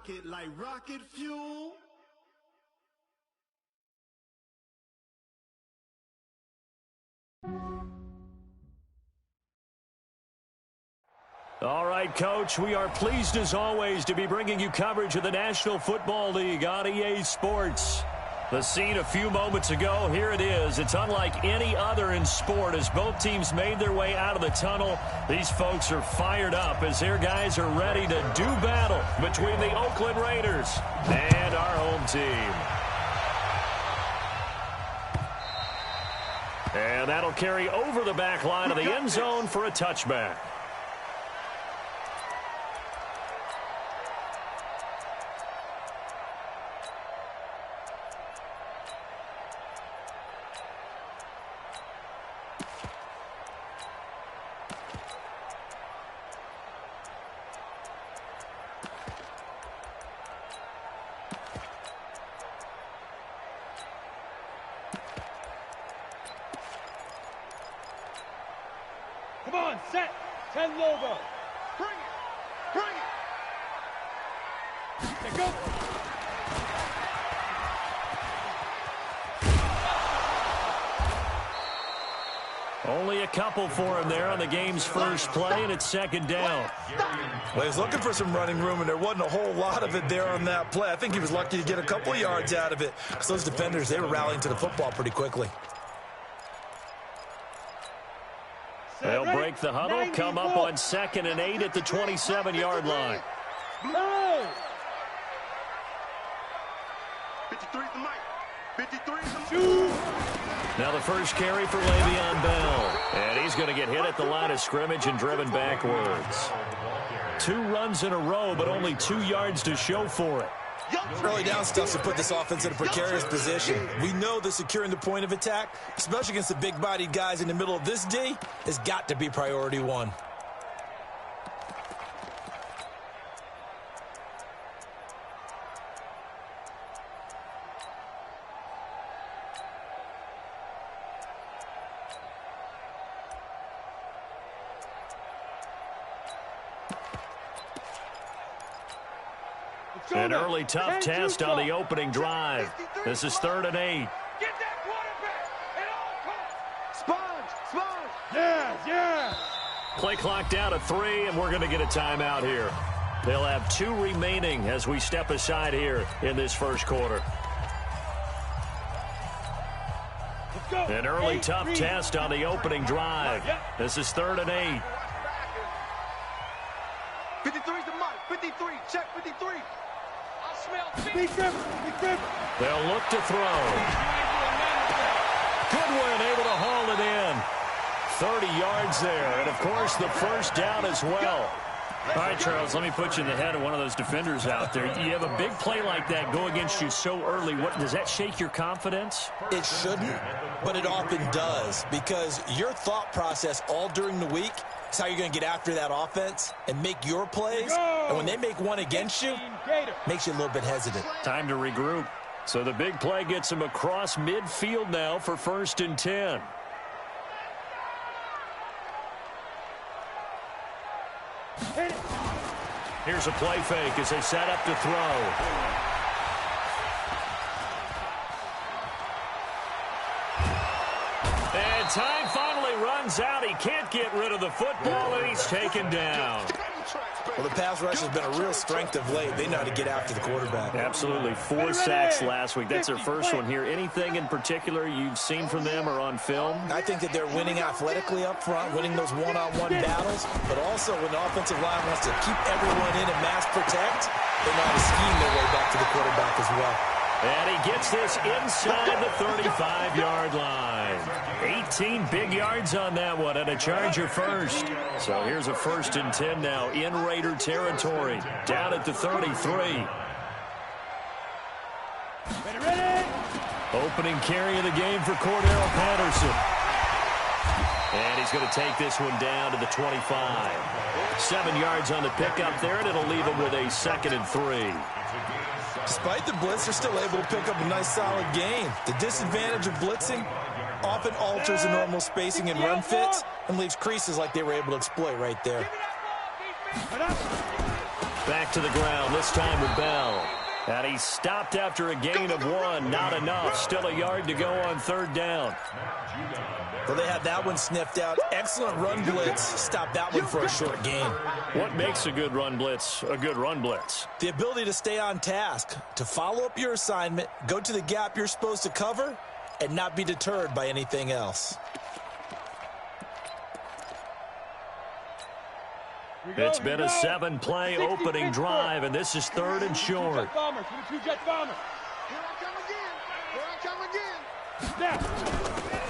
rocket like rocket fuel. All right, Coach, we are pleased as always to be bringing you coverage of the National Football League on EA Sports. The scene a few moments ago, here it is. It's unlike any other in sport as both teams made their way out of the tunnel. These folks are fired up as their guys are ready to do battle between the Oakland Raiders and our home team. And that'll carry over the back line of the end zone for a touchback. Come on, set. 10 logo. Bring it. Bring it. Let's go. Only a couple for him there on the game's first play, and it's second down. Well, he was looking for some running room, and there wasn't a whole lot of it there on that play. I think he was lucky to get a couple of yards out of it because those defenders, they were rallying to the football pretty quickly. They'll break the huddle, come up on 2nd and 8 at the 27-yard line. 53 is the mic. 53 is the Now the first carry for Le'Veon Bell. And he's going to get hit at the line of scrimmage and driven backwards. 2 runs in a row, but only 2 yards to show for it. Early down stuff to put this offense in a precarious position. We know that securing the point of attack, especially against the big-bodied guys in the middle of this D, has got to be priority 1. An early tough test on the opening drive. This is 3rd and 8. Get that quarterback at all costs. Sponge. Yeah. Play clock down to 3, and we're going to get a timeout here. They'll have 2 remaining as we step aside here in this first quarter. Let's go. An early tough test on the opening drive. This is 3rd and 8. 53 is the mic. 53. Check 53. Big Trevor. They'll look to throw. Goodwin able to haul it in. 30 yards there, and of course the first down as well. All right, Charles, let me put you in the head of one of those defenders out there. You have a big play like that go against you so early. What does that shake your confidence? It shouldn't, but it often does, because your thought process all during the week is how you're going to get after that offense and make your plays. And when they make one against you, makes you a little bit hesitant. Time to regroup. So the big play gets him across midfield now for 1st and 10. Here's a play fake as they set up to throw. And time finally runs out. He can't get rid of the football, and he's taken down. Well, the pass rush has been a real strength of late. They know how to get after the quarterback. Absolutely. 4 sacks last week. That's their first one here. Anything in particular you've seen from them or on film? I think that they're winning athletically up front, winning those one-on-one battles, but also when the offensive line wants to keep everyone in and mass protect, they know how to scheme their way back to the quarterback as well. And he gets this inside the 35-yard line. 18 big yards on that one, and a Charger first. So here's a 1st and 10 now in Raider territory, down at the 33. Ready. Opening carry of the game for Cordero Patterson. And he's going to take this one down to the 25. 7 yards on the pickup there, and it'll leave him with a 2nd and 3. Despite the blitz, they're still able to pick up a nice, solid gain. The disadvantage of blitzing often alters the normal spacing and run fits and leaves creases like they were able to exploit right there. Back to the ground, this time with Bell. And he stopped after a gain of 1. Not enough. Still a yard to go on 3rd down. Well, they had that one sniffed out. Excellent run blitz. Stop that one for a short gain. What makes a good run blitz a good run blitz? The ability to stay on task, to follow up your assignment, go to the gap you're supposed to cover, and not be deterred by anything else. It's been a 7-play opening drive, and this is 3rd and short.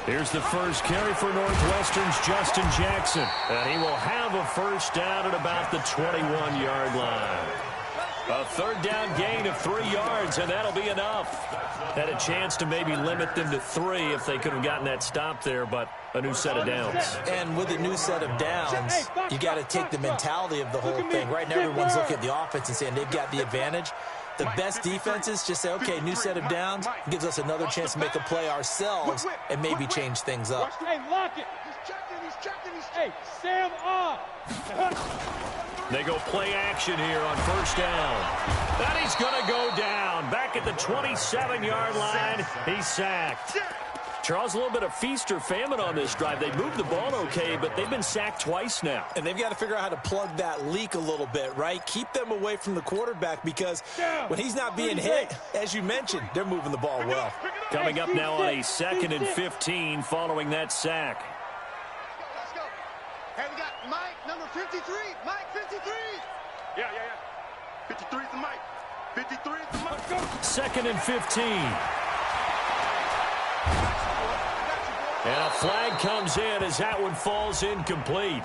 Here's the first carry for Northwestern's Justin Jackson, and he will have a first down at about the 21-yard line. A 3rd down gain of 3 yards, and that'll be enough. Had a chance to maybe limit them to 3 if they could have gotten that stop there, but a new set of downs. And with a new set of downs, you got to take the mentality of the whole thing. Right now, everyone's looking at the offense and saying they've got the advantage. The best defenses just say, okay, new set of downs, gives us another chance to make a play ourselves and maybe change things up. Hey, lock it. He's checking. Hey, Sam off. They go play action here on 1st down. And he's going to go down. Back at the 27-yard line, he's sacked. Charles, a little bit of feast or famine on this drive. They moved the ball okay, but they've been sacked twice now. And they've got to figure out how to plug that leak a little bit, right? Keep them away from the quarterback because when he's not being hit, as you mentioned, they're moving the ball well. Coming up now on a 2nd and 15 following that sack. Let's go. Hey, we got Mike, number 53. Mike, 53. Yeah. 53 is the Mike. 53 is the Mike. Go. 2nd and 15. And a flag comes in as that one falls incomplete.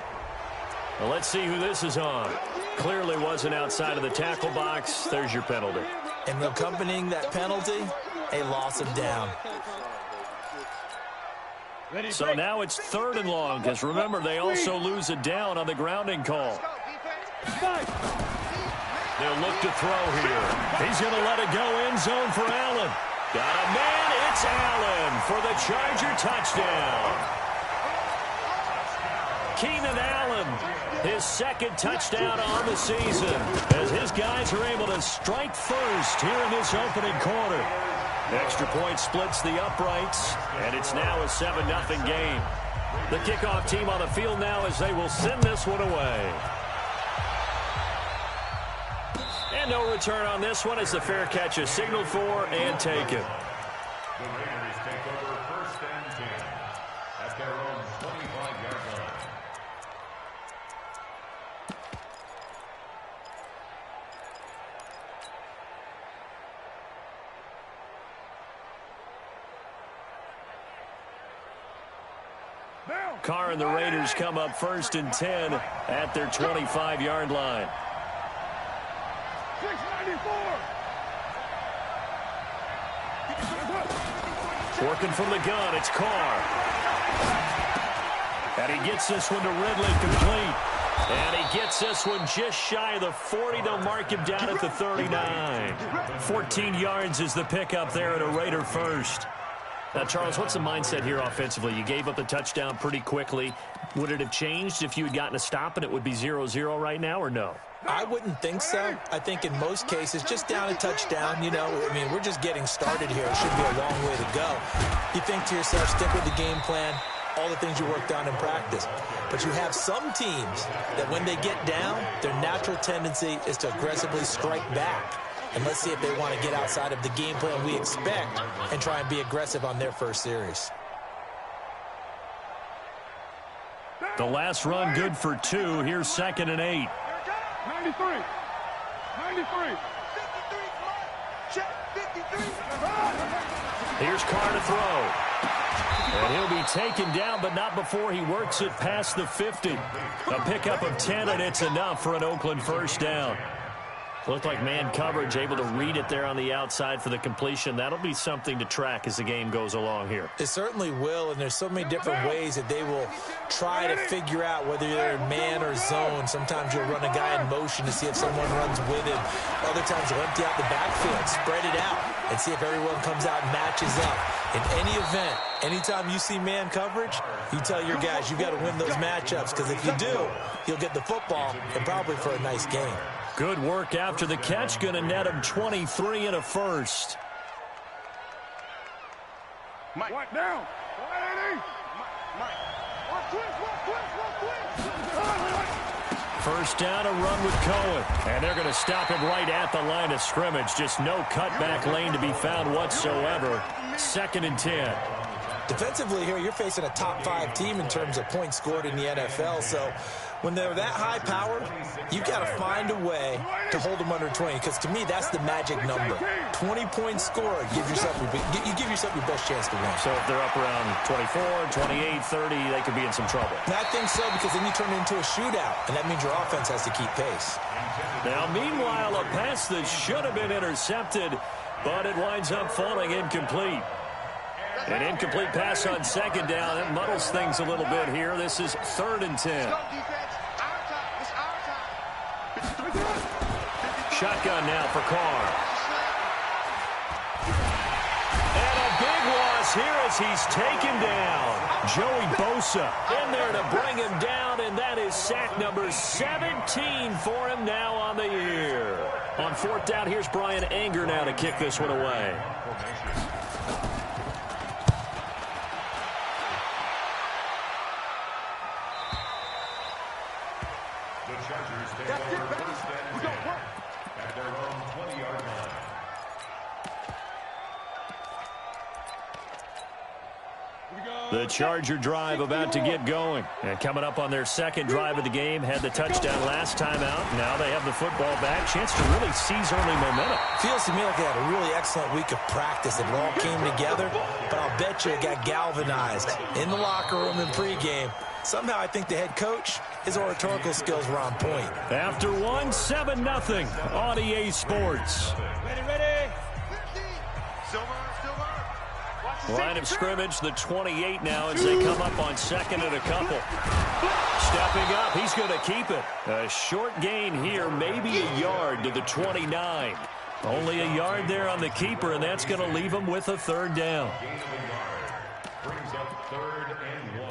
Well, let's see who this is on. Clearly wasn't outside of the tackle box. There's your penalty. And accompanying that penalty, a loss of down. So now it's 3rd and long, because remember, they also lose a down on the grounding call. They'll look to throw here. He's going to let it go end zone for Allen. Got a man, it's Allen for the Charger touchdown. Keenan Allen, his 2nd touchdown on the season, as his guys are able to strike first here in this opening quarter. Extra point splits the uprights, and it's now a 7-0 game. The kickoff team on the field now as they will send this one away. And no return on this one as the fair catch is signaled for and taken. The Raiders take over 1st and 10 at their own 25-yard line. Carr and the Raiders come up 1st and 10 at their 25-yard line. 694. Working from the gun, it's Carr. And he gets this one to Ridley complete. And he gets this one just shy of the 40. They'll mark him down at the 39. 14 yards is the pickup there at a Raider first. Now, Charles, what's the mindset here offensively? You gave up the touchdown pretty quickly. Would it have changed if you had gotten a stop and it would be 0-0 right now, or no? I wouldn't think so. I think in most cases, just down a touchdown, you know, I mean, we're just getting started here. It should be a long way to go. You think to yourself, stick with the game plan, all the things you worked on in practice. But you have some teams that when they get down, their natural tendency is to aggressively strike back. And let's see if they want to get outside of the game plan we expect and try and be aggressive on their first series. The last run good for 2. Here's 2nd and 8. 93. 93. Check 53. Here's Carr to throw. And he'll be taken down, but not before he works it past the 50. A pickup of 10, and it's enough for an Oakland first down. Looked like man coverage, able to read it there on the outside for the completion. That'll be something to track as the game goes along here. It certainly will, and there's so many different ways that they will try to figure out whether they're in man or zone. Sometimes you'll run a guy in motion to see if someone runs with him. Other times you'll empty out the backfield, spread it out, and see if everyone comes out and matches up. In any event, anytime you see man coverage, you tell your guys you've got to win those matchups, because if you do, you'll get the football and probably for a nice game. Good work after the catch. Going to net him 23 and a first. Mike. What now? Mike. First down, a run with Cohen. And they're going to stop him right at the line of scrimmage. Just no cutback lane to be found whatsoever. 2nd and 10. Defensively here, you're facing a top 5 team in terms of points scored in the NFL. So when they're that high powered, you've got to find a way to hold them under 20. Because to me, that's the magic number. 20 points scored, you give yourself your best chance to win. So if they're up around 24, 28, 30, they could be in some trouble. And I think so, because then you turn it into a shootout, and that means your offense has to keep pace. Now, meanwhile, a pass that should have been intercepted, but it winds up falling incomplete. An incomplete pass on 2nd down. It muddles things a little bit here. This is 3rd and 10. Shotgun now for Carr. And a big loss here as he's taken down. Joey Bosa in there to bring him down, and that is sack number 17 for him now on the year. On 4th down, here's Brian Anger now to kick this one away. The Charger drive about to get going. And coming up on their 2nd drive of the game, had the touchdown last time out. Now they have the football back. Chance to really seize early momentum. Feels to me like they had a really excellent week of practice. It all came together, but I'll bet you it got galvanized in the locker room in pregame. Somehow I think the head coach, his oratorical skills were on point. After 1, 7-0 on EA Sports. Ready. Line of scrimmage, the 28 now as they come up on 2nd and a couple. Stepping up, he's going to keep it. A short gain here, maybe a yard to the 29. Only a yard there on the keeper, and that's going to leave him with a 3rd down. Brings up 3rd and 1.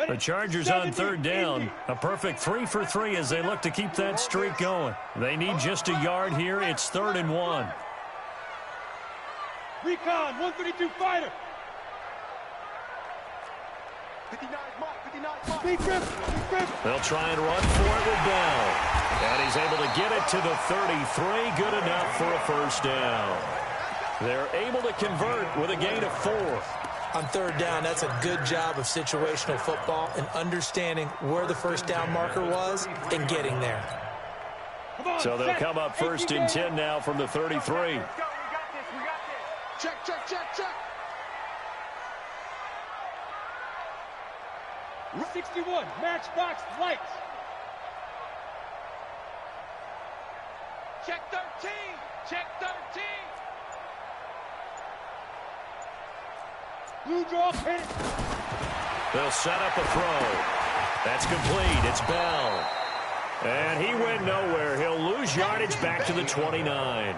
The Chargers on 3rd down. A perfect 3 for 3 as they look to keep that streak going. They need just a yard here. It's 3rd and 1. Recon, 132 fighter. 59. They'll try and run for it with Bell. And he's able to get it to the 33. Good enough for a 1st down. They're able to convert with a gain of 4. On 3rd down, that's a good job of situational football and understanding where the 1st down marker was and getting there. So they'll come up 1st and 10 now from the 33. Let's go. We got this. Check. 61, matchbox lights. Check 13. Blue draw, hit it. They'll set up a throw. That's complete. It's Bell. And he went nowhere. He'll lose yardage back to the 29.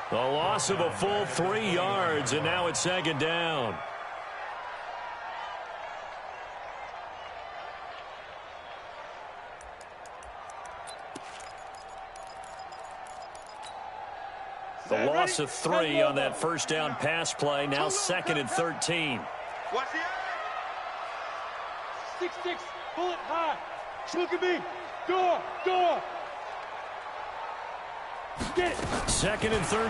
The loss of a full 3 yards, and now it's 2nd down. The loss of 3 on that 1st down pass play. Now 2nd and 13. Watch the 6-6, bullet high. Look at me. Door. Get it. 2nd and 13. Oh,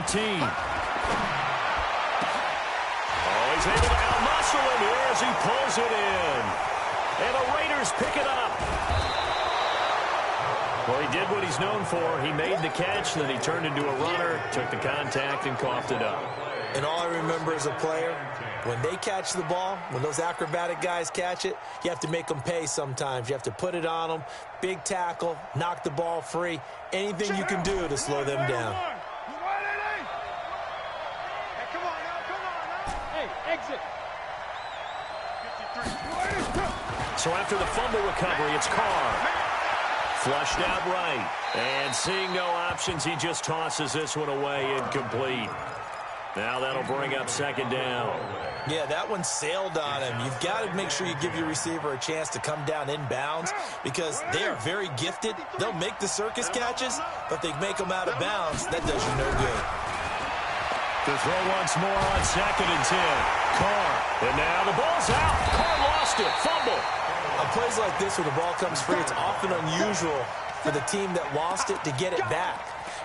he's able to out-muscle him here as he pulls it in. And the Raiders pick it up. Well, he did what he's known for. He made the catch, then he turned into a runner, took the contact, and coughed it up. And all I remember as a player, when they catch the ball, when those acrobatic guys catch it, you have to make them pay sometimes. You have to put it on them, big tackle, knock the ball free, anything you can do to slow them down. Hey, come on now. Hey, exit. 53. So after the fumble recovery, it's Carr. Flushed out right. And seeing no options, he just tosses this one away incomplete. Now that'll bring up second down. Yeah, that one sailed on him. You've got to make sure you give your receiver a chance to come down inbounds because they are very gifted. They'll make the circus catches, but they make them out of bounds. That does you no good. To throw once more on 2nd and 10. Carr. And now the ball's out. Carr lost it. Fumble. On plays like this where the ball comes free, it's often unusual for the team that lost it to get it back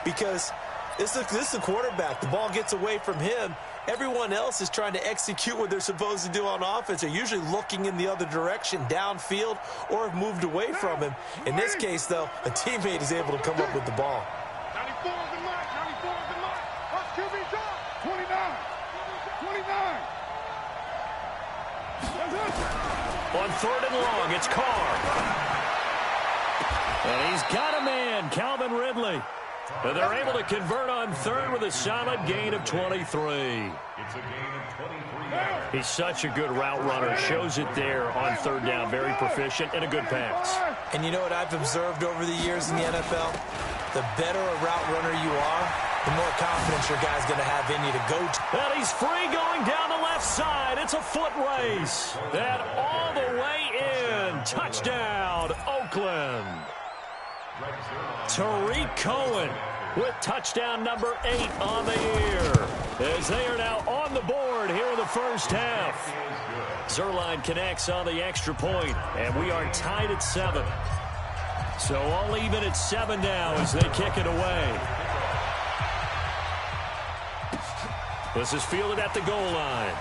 because this is the quarterback. The ball gets away from him. Everyone else is trying to execute what they're supposed to do on offense. They're usually looking in the other direction, downfield, or have moved away from him. In this case, though, a teammate is able to come up with the ball. 94 is the mark. 94 is the mark. Watch QB drop. 29. 29. On 3rd and long, it's Carr. And he's got a man, Calvin Ridley. And they're able to convert on 3rd with a solid gain of 23. It's a gain of 23 yards. He's such a good route runner. Shows it there on 3rd down. Very proficient and a good pass. And you know what I've observed over the years in the NFL? The better a route runner you are, the more confidence your guy's going to have in you to go to. And he's free going down the left side. It's a foot race. That all the way in. Touchdown, Oakland. Tariq Cohen with touchdown number 8 on the year. As they are now on the board here in the first half. Zerline connects on the extra point, and we are tied at 7. So all even at 7 now as they kick it away. This is fielded at the goal line.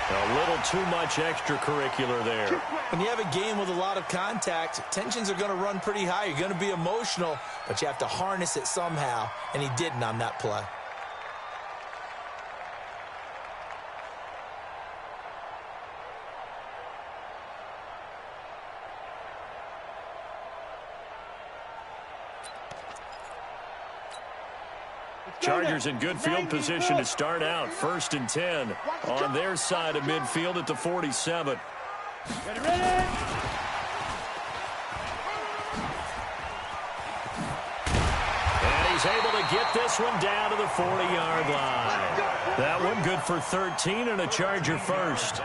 A little too much extracurricular there. When you have a game with a lot of contact, tensions are going to run pretty high. You're going to be emotional, but you have to harness it somehow, and he didn't on that play. Chargers in good field position to start out. 1st and 10 on their side of midfield at the 47. Ready, ready. And he's able to get this one down to the 40-yard line. That one good for 13 and a Charger first.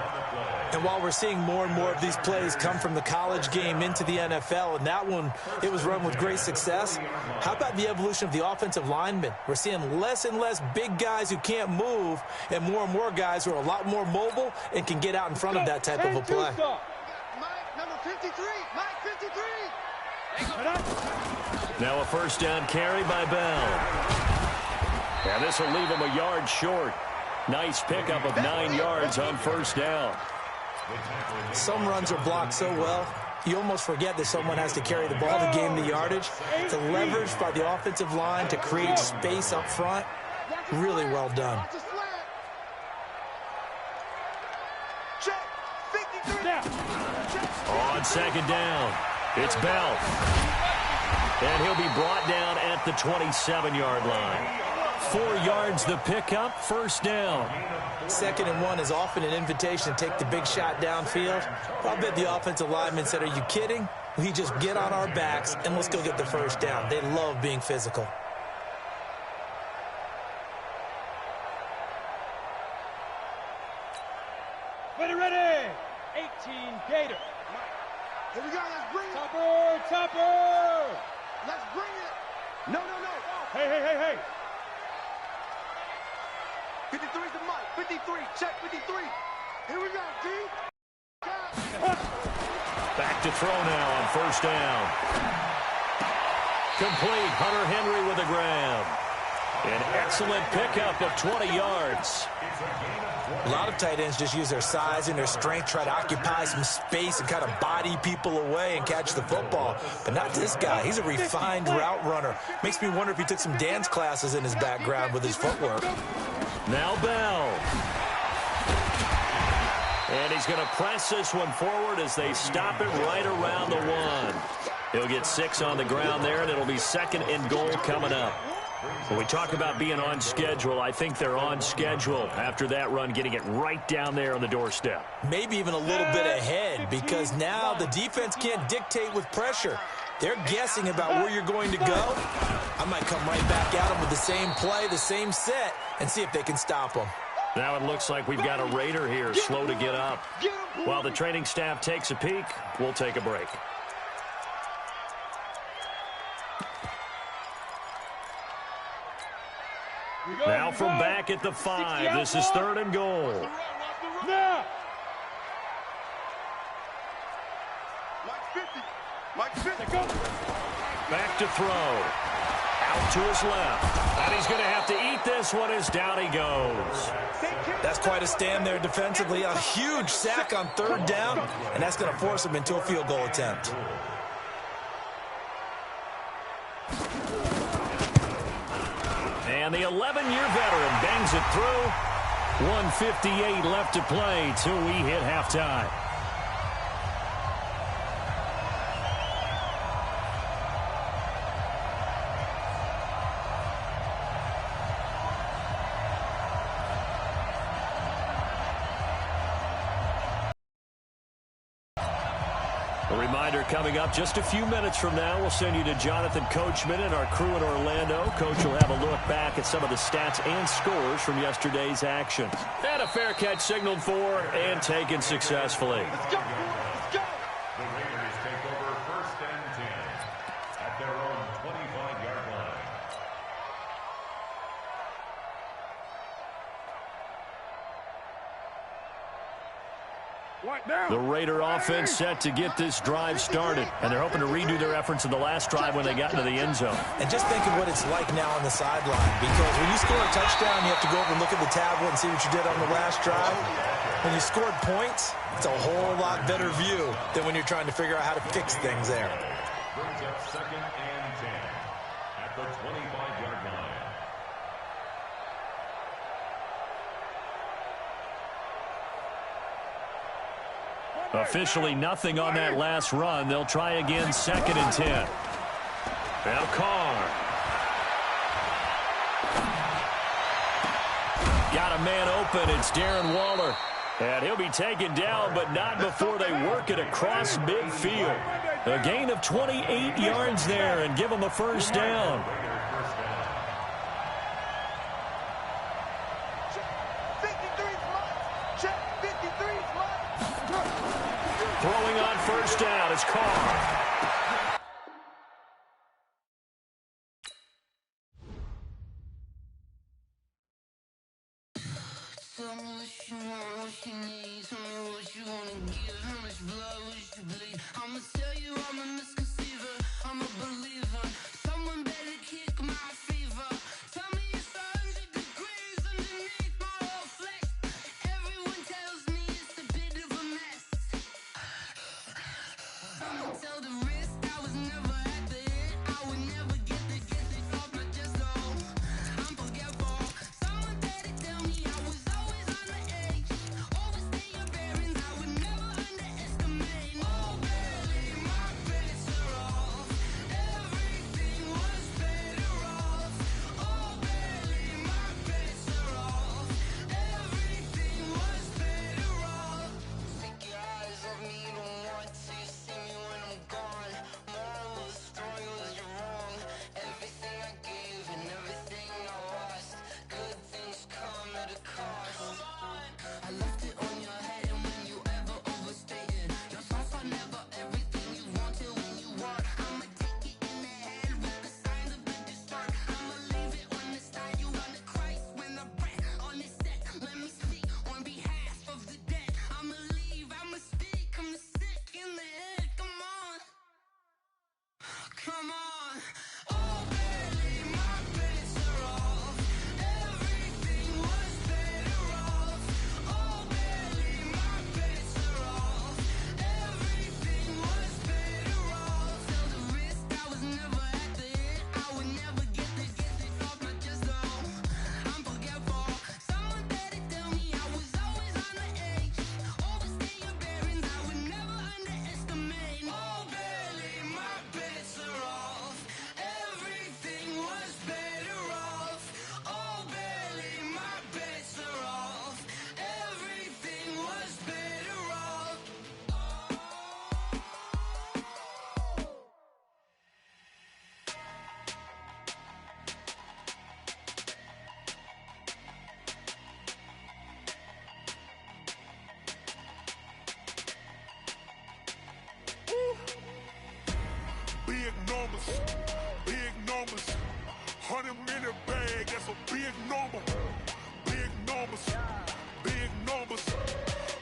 And while we're seeing more and more of these plays come from the college game into the NFL, and that one, it was run with great success, how about the evolution of the offensive linemen? We're seeing less and less big guys who can't move and more guys who are a lot more mobile and can get out in front of that type of a play. Mike, number 53. Mike, 53. Now a first down carry by Bell. And this will leave him a yard short. Nice pickup of 9 yards on first down. Some runs are blocked so well, you almost forget that someone has to carry the ball to gain the yardage. The leverage by the offensive line to create space up front, really well done. On second down, it's Bell. And he'll be brought down at the 27-yard line. 4 yards the pickup, first down. 2nd and 1 is often an invitation to take the big shot downfield. I'll bet the offensive lineman said, are you kidding? We just get on our backs and let's go get the first down. They love being physical. Ready, ready. 18 Gator. Here we go. Let's bring it. Topper. Let's bring it. No. Hey. 53 is the mic. 53. Check 53. Here we go, D. Back to throw now on first down. Complete. Hunter Henry with a grab. An excellent pickup of 20 yards. A lot of tight ends just use their size and their strength, try to occupy some space and kind of body people away and catch the football. But not this guy. He's a refined route runner. Makes me wonder if he took some dance classes in his background with his footwork. Now Bell. And he's going to press this one forward as they stop it right around the 1. He'll get 6 on the ground there, and it'll be 2nd and goal coming up. When we talk about being on schedule, I think they're on schedule after that run, getting it right down there on the doorstep. Maybe even a little bit ahead, because now the defense can't dictate with pressure. They're guessing about where you're going to go. I might come right back at them with the same play, the same set, and see if they can stop them. Now it looks like we've got a Raider here, slow to get up. While the training staff takes a peek, we'll take a break. Now from back at the 5, this is 3rd and goal. Now. Mike 50. Back to throw. Out to his left. And he's going to have to eat this one as down he goes. That's quite a stand there defensively. A huge sack on 3rd down, and that's going to force him into a field goal attempt. And the 11-year veteran bangs it through. 1:58 left to play till we hit halftime. A reminder coming up just a few minutes from now, we'll send you to Jonathan Coachman and our crew in Orlando. Coach will have a look back at some of the stats and scores from yesterday's action. And a fair catch signaled for and taken successfully. The Raiders take over 1st and 10 at their own 25-yard line. The Raider offense set to get this drive started, and they're hoping to redo their efforts in the last drive when they got into the end zone. And just think of what it's like now on the sideline, because when you score a touchdown, you have to go over and look at the tablet and see what you did on the last drive. When you scored points, it's a whole lot better view than when you're trying to figure out how to fix things there. Brings up 2nd and 10 at the 25-yard line. Officially nothing on that last run. They'll try again 2nd and 10. Now Carr. Got a man open. It's Darren Waller. And he'll be taken down, but not before they work it across midfield. A gain of 28 yards there and give them a 1st down. Throwing on 1st down is Carr. 100-minute bag, that's a big number. Big numbers, big numbers.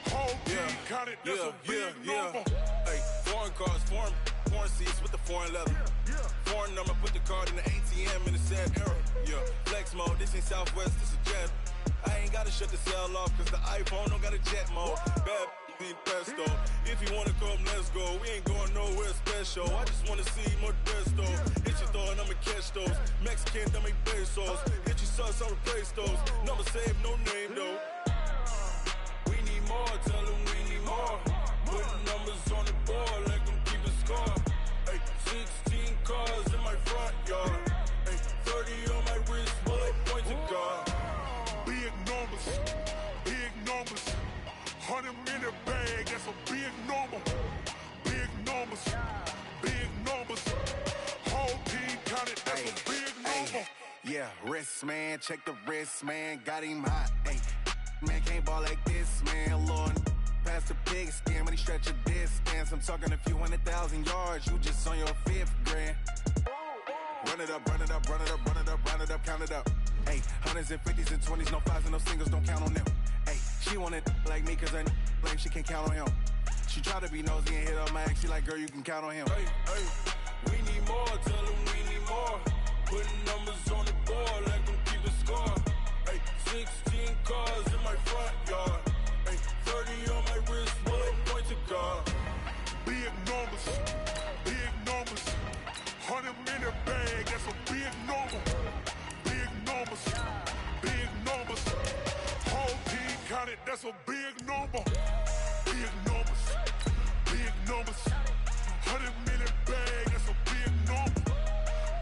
Whole team counted, that's a big number. Hey, foreign cars, foreign seats with the foreign leather. Foreign number, put the card in the ATM in the sad era. Yeah, flex mode, this ain't Southwest, this is Jet. I ain't gotta shut the cell off, cause the iPhone don't got a jet mode. Bad be pesto. If you wanna come, let's go. We ain't going nowhere special. I just wanna see more Modesto. Hit your thought, I'ma catch those. Mexican, dummy pesos. Hit your sauce, I'll replace those. Number save, no name though. We need more, tell them we need more. Putting numbers on the board, let them keep a score. Hey, 16 cars in my front yard. Hey, 30 on my wrist, bullet point to God. Big numbers, big numbers. 100-minute bag, that's a big number. Big numbers, big numbers. Whole team counted, that's a big number. Yeah, wrist man, check the wrist man, got him hot. Ay, man can't ball like this, man. Lord, past the pig skin when he stretch a distance. I'm talking a few 100,000 yards, you just on your 5th grand. Run it up, run it up, run it up, run it up, run it up, count it up. Ay, 100s and 50s and 20s, no 5s and no singles, don't count on them. Ay, she wanted like me cause her like she can't count on him. She tried to be nosy and hit up my ex, she like, girl, you can count on him. Hey, hey, we need more, tell them we need more. Putting numbers on the board, let them keep a score. Hey, 16 cars in my front yard. Hey, 30 on my wrist, bullet point to God. Big numbers, big numbers. 100-minute bag, that's a big number. Big numbers, big numbers. Whole team counted, that's a big number. Big numbers, big numbers. 100-minute bag, that's a big number.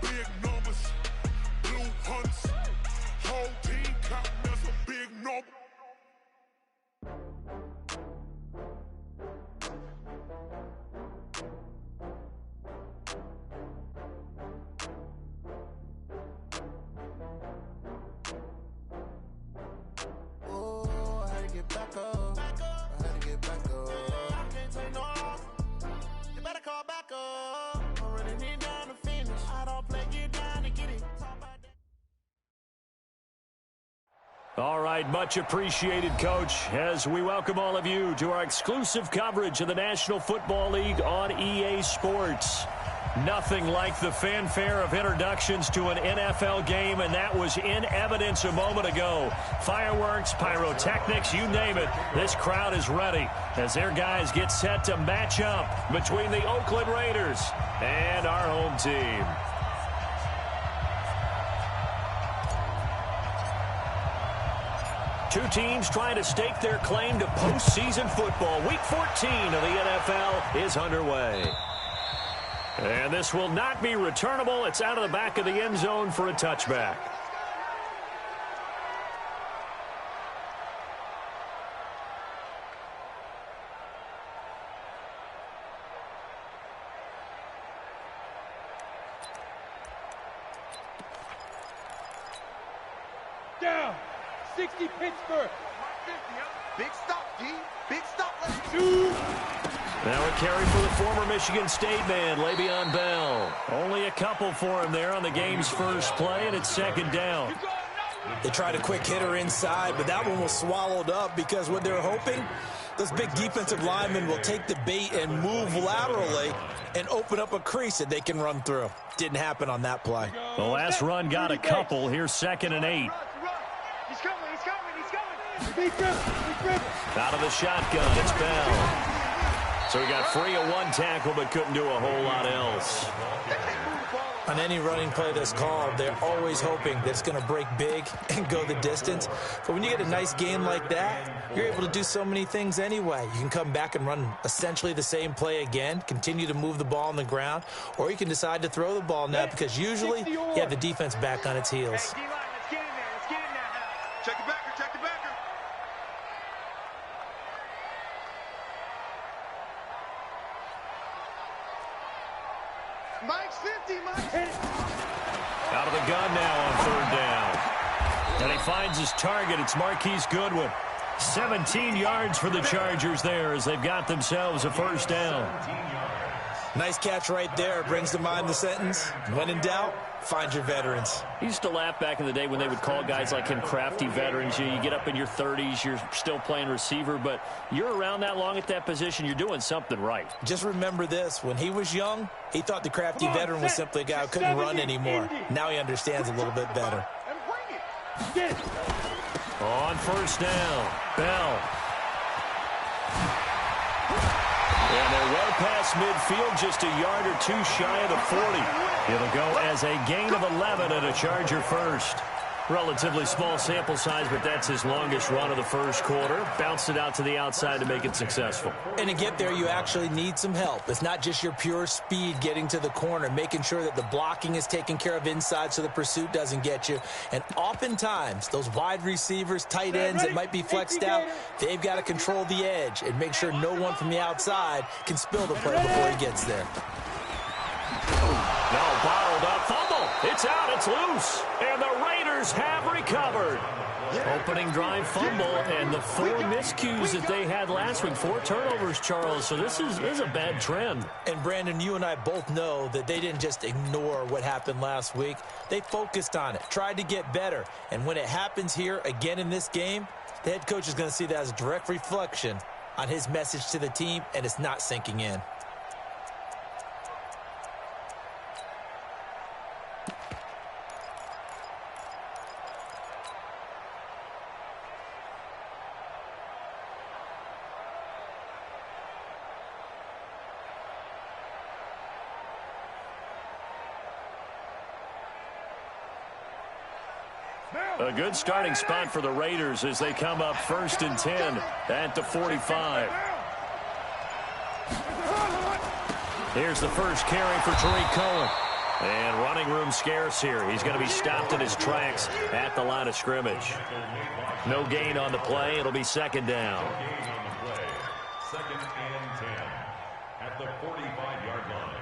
Big numbers, blue hunts. Whole team counting, that's a big number. All right, much appreciated, Coach, as we welcome all of you to our exclusive coverage of the National Football League on EA Sports. Nothing like the fanfare of introductions to an NFL game, and that was in evidence a moment ago. Fireworks, pyrotechnics, you name it. This crowd is ready as their guys get set to match up between the Oakland Raiders and our home team. Two teams trying to stake their claim to postseason football. Week 14 of the NFL is underway. And this will not be returnable. It's out of the back of the end zone for a touchback. Down. 60 Pittsburgh. Big stop, D. Big stop. Now a carry for the former Michigan State man, Le'Veon Bell. Only a couple for him there on the game's first play, and it's second down. They tried a quick hitter inside, but that one was swallowed up because what they're hoping, those big defensive linemen will take the bait and move laterally and open up a crease that they can run through. Didn't happen on that play. The last run got a couple. Here's 2nd and 8. He's coming, he's coming, he's coming. Out of the shotgun, it's Bell. So he got free of one tackle but couldn't do a whole lot else. On any running play that's called, they're always hoping that it's going to break big and go the distance. But when you get a nice game like that, you're able to do so many things anyway. You can come back and run essentially the same play again, continue to move the ball on the ground, or you can decide to throw the ball now because usually you have the defense back on its heels. Hey, D-line, let's get in there. Let's get in there now. Check the backer, check the backer. Mike's 50, Mike. Out of the gun now on 3rd down. And he finds his target. It's Marquise Goodwin. 17 yards for the Chargers there as they've got themselves a first down. Nice catch right there. Brings to mind the sentence, when in doubt, find your veterans. He used to laugh back in the day when they would call guys like him crafty veterans. You get up in your 30s, you're still playing receiver, but you're around that long at that position, you're doing something right. Just remember this. When he was young, he thought the crafty veteran was simply a guy who couldn't run anymore. Now he understands a little bit better. On first down, Bell. And they're well past midfield, just a yard or two shy of the 40. It'll go as a gain of 11 and a Charger first. Relatively small sample size, but that's his longest run of the first quarter. Bounced it out to the outside to make it successful. And to get there, you actually need some help. It's not just your pure speed getting to the corner, making sure that the blocking is taken care of inside so the pursuit doesn't get you. And oftentimes, those wide receivers, tight ends that might be flexed out, they've got to control the edge and make sure no one from the outside can spill the play before he gets there. No, bottled up, fumble. It's out, it's loose. And the Raiders have recovered. Opening drive fumble, and the 4 miscues that they had last week. 4 turnovers, Charles, so this is a bad trend. And, Brandon, you and I both know that they didn't just ignore what happened last week. They focused on it, tried to get better. And when it happens here again in this game, the head coach is going to see that as a direct reflection on his message to the team, and it's not sinking in. A good starting spot for the Raiders as they come up 1st and 10 at the 45. Here's the first carry for Tariq Cohen. And running room scarce here. He's going to be stopped in his tracks at the line of scrimmage. No gain on the play. It'll be 2nd down. No gain on the play. 2nd and 10 at the 45-yard line.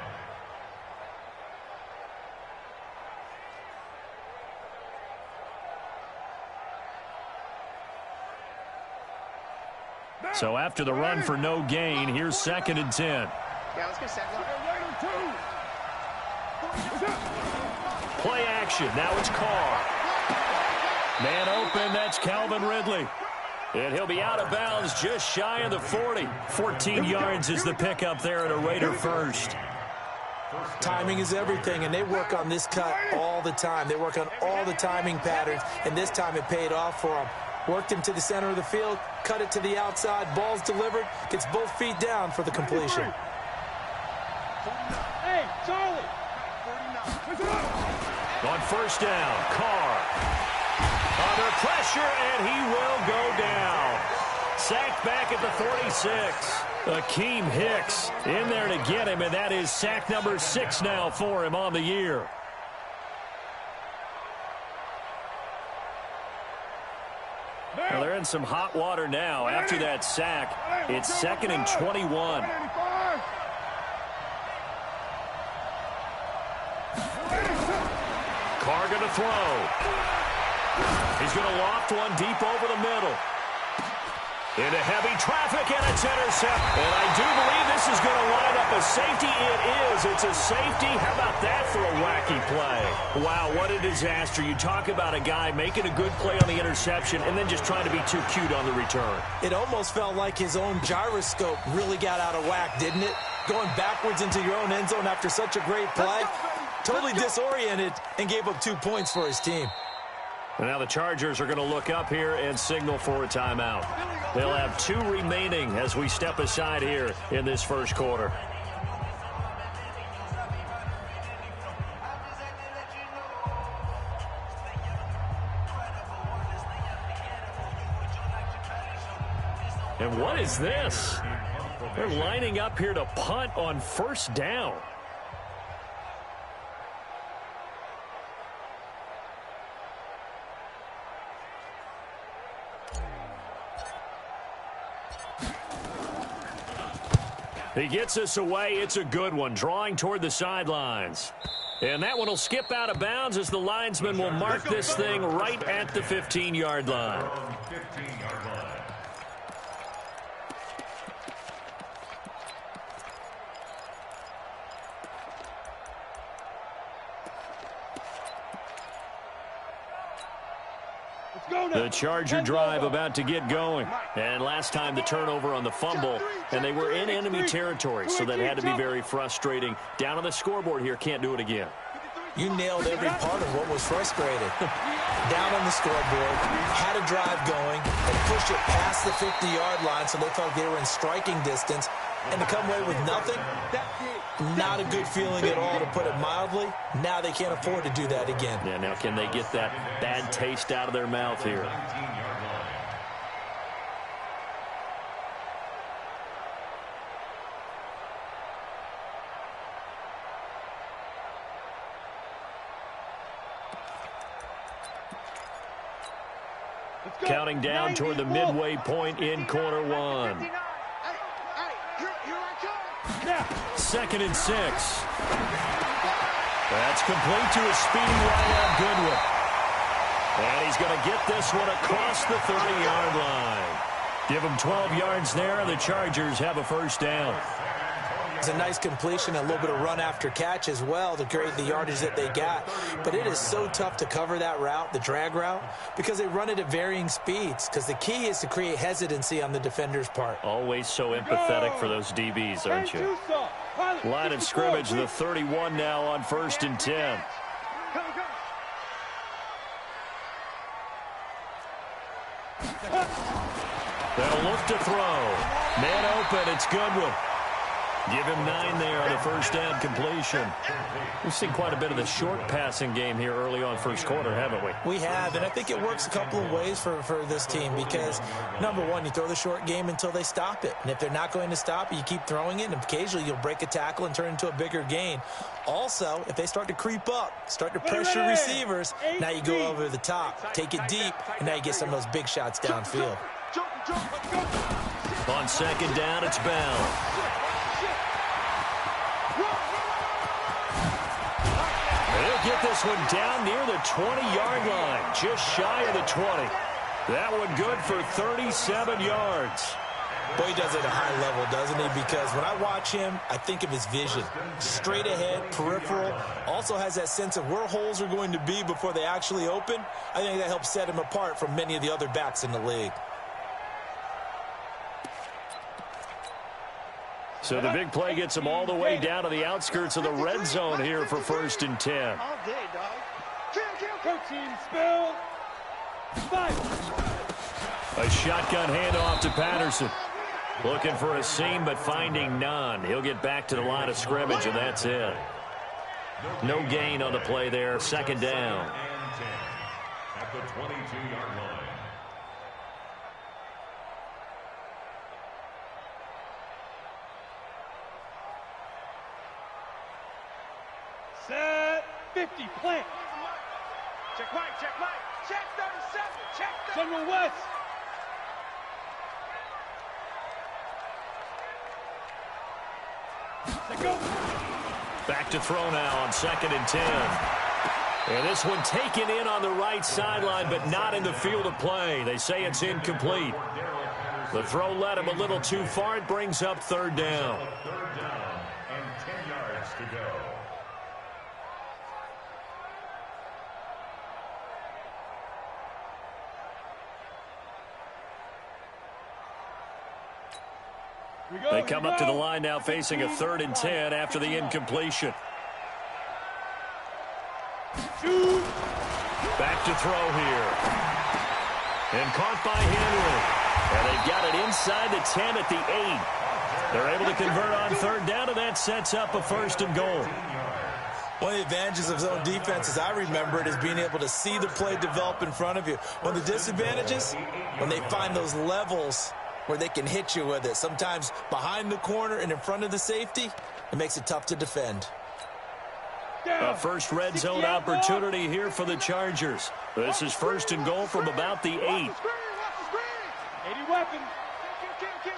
So after the run for no gain, here's 2nd and 10. Yeah, let's go 2nd. Play action. Now it's Carr. Man open. That's Calvin Ridley. And he'll be out of bounds just shy of the 40. 14 yards is the pickup there at a Raider first. Timing is everything, and they work on this cut all the time. They work on all the timing patterns, and this time it paid off for them. Worked him to the center of the field, cut it to the outside, ball's delivered, gets both feet down for the completion. Hey, Charlie! On first down, Carr. Under pressure, and he will go down. Sacked back at the 46. Akeem Hicks in there to get him, and that is sack number 6 now for him on the year. Well, they're in some hot water now after that sack. It's 2nd and 21. Carr going to throw. He's going to loft one deep over the middle. Into heavy traffic, and it's intercepted. And I do believe this is going to line up a safety. It is. It's a safety. How about that for a wacky play? Wow, what a disaster. You talk about a guy making a good play on the interception and then just trying to be too cute on the return. It almost felt like his own gyroscope really got out of whack, didn't it? Going backwards into your own end zone after such a great play. Totally disoriented and gave up 2 points for his team. And now the Chargers are going to look up here and signal for a timeout. They'll have 2 remaining as we step aside here in this first quarter. And what is this? They're lining up here to punt on first down. He gets us away. It's a good one, drawing toward the sidelines. And that one will skip out of bounds as the linesman will mark this thing right at the 15-yard line. 15-yard line. The Charger drive about to get going. And last time the turnover on the fumble, and they were in enemy territory, so that had to be very frustrating. Down on the scoreboard here, can't do it again. You nailed every part of what was frustrating. Down on the scoreboard, had a drive going, and pushed it past the 50-yard line so they felt they were in striking distance, and to come away with nothing, not a good feeling at all, to put it mildly. Now they can't afford to do that again. Yeah, now can they get that bad taste out of their mouth here? Counting down toward the midway point in quarter one. 2nd and 6. That's complete to a speedy wide-out Goodwin. And he's going to get this one across the 30-yard line. Give him 12 yards there, and the Chargers have a first down. It's a nice completion, a little bit of run after catch as well to create the yardage that they got. But it is so tough to cover that route, the drag route, because they run it at varying speeds. Because the key is to create hesitancy on the defender's part. Always so empathetic for those DBs, aren't you? Line of scrimmage, the 31 now on 1st and 10. They'll look to throw. Man open, it's Goodwin. Give him 9 there on the first down completion. We've seen quite a bit of the short passing game here early on first quarter, haven't we? We have, and I think it works a couple of ways for this team because, number one, you throw the short game until they stop it. And if they're not going to stop it, you keep throwing it, and occasionally you'll break a tackle and turn it into a bigger gain. Also, if they start to creep up, start to pressure receivers, now you go over the top, take it deep, and now you get some of those big shots downfield. On 2nd down, it's Bell. They'll get this one down near the 20-yard line, just shy of the 20. That one good for 37 yards. Boy, he does it at a high level, doesn't he? Because when I watch him, I think of his vision. Straight ahead, peripheral. Also has that sense of where holes are going to be before they actually open. I think that helps set him apart from many of the other backs in the league. So the big play gets him all the way down to the outskirts of the red zone here for 1st and 10. All day, dog. Protein spill. 5. A shotgun handoff to Patterson. Looking for a seam, but finding none. He'll get back to the line of scrimmage, and that's it. No gain on the play there. 2nd down. At the 22-yard line. Set. 50. Plant. Check right. Check right. Check 37. Check 37. General West. Let go. Back to throw now on 2nd and 10. And this one taken in on the right sideline, but not in the field of play. They say it's incomplete. The throw led him a little too far. It brings up 3rd down. 3rd down and 10 yards to go. They come up to the line now facing a 3rd and 10 after the incompletion. Back to throw here. And caught by Henry. And they've got it inside the 10 at the 8. They're able to convert on 3rd down, and that sets up a 1st and goal. One of the advantages of zone defense, as I remember it, is being able to see the play develop in front of you. One of the disadvantages, when they find those levels where they can hit you with it. Sometimes behind the corner and in front of the safety, it makes it tough to defend. A first red zone opportunity here for the Chargers. This is 1st and goal from about the 8. 80 weapons.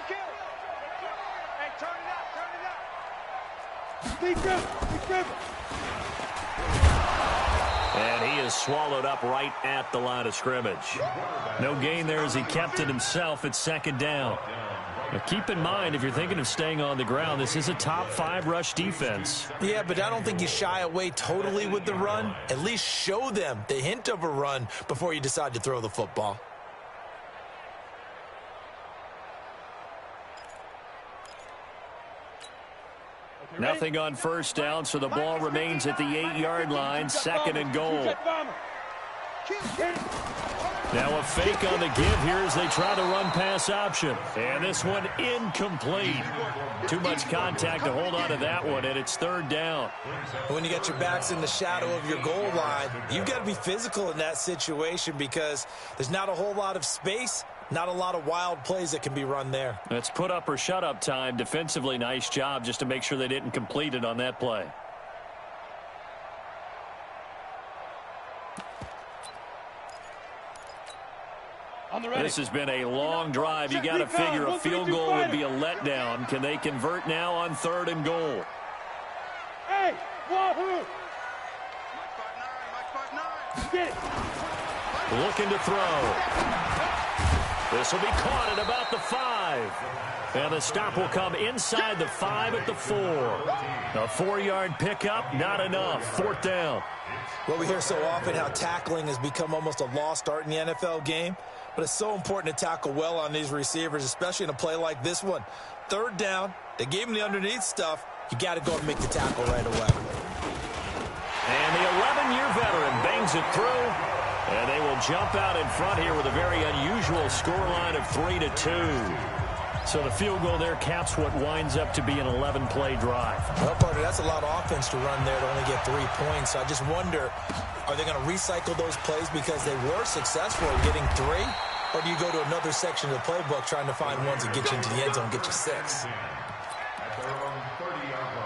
Kill. Hey, turn it up. Big grip. And he is swallowed up right at the line of scrimmage. No gain there as he kept it himself at 2nd down. Now keep in mind, if you're thinking of staying on the ground, this is a top 5 rush defense. Yeah, but I don't think you shy away totally with the run. At least show them the hint of a run before you decide to throw the football. Nothing on first down, so the ball remains at the 8-yard line, 2nd and goal. Now a fake on the give here as they try the run-pass option. And this one incomplete. Too much contact to hold on to that one, and it's 3rd down. When you got your backs in the shadow of your goal line, you've got to be physical in that situation because there's not a whole lot of space, not a lot of wild plays that can be run there. That's put up or shut up time. Defensively, nice job just to make sure they didn't complete it on that play. This has been a long drive. You got to figure a field goal would be a letdown. Can they convert now on 3rd and goal? Hey, wahoo! Looking to throw. This will be caught at about the 5. And the stop will come inside the 5 at the 4. A 4-yard pickup, not enough. 4th down. Well, we hear so often how tackling has become almost a lost art in the NFL game. But it's so important to tackle well on these receivers, especially in a play like this one. 3rd down, they gave him the underneath stuff. You got to go and make the tackle right away. And the 11-year veteran bangs it through. And they will jump out in front here with a very unusual scoreline of 3-2. So the field goal there caps what winds up to be an 11-play drive. Well, partner, that's a lot of offense to run there to only get 3 points. So I just wonder, are they going to recycle those plays because they were successful in getting 3? Or do you go to another section of the playbook trying to find ones that get you into the end zone and get you 6? At their own 30-yard line.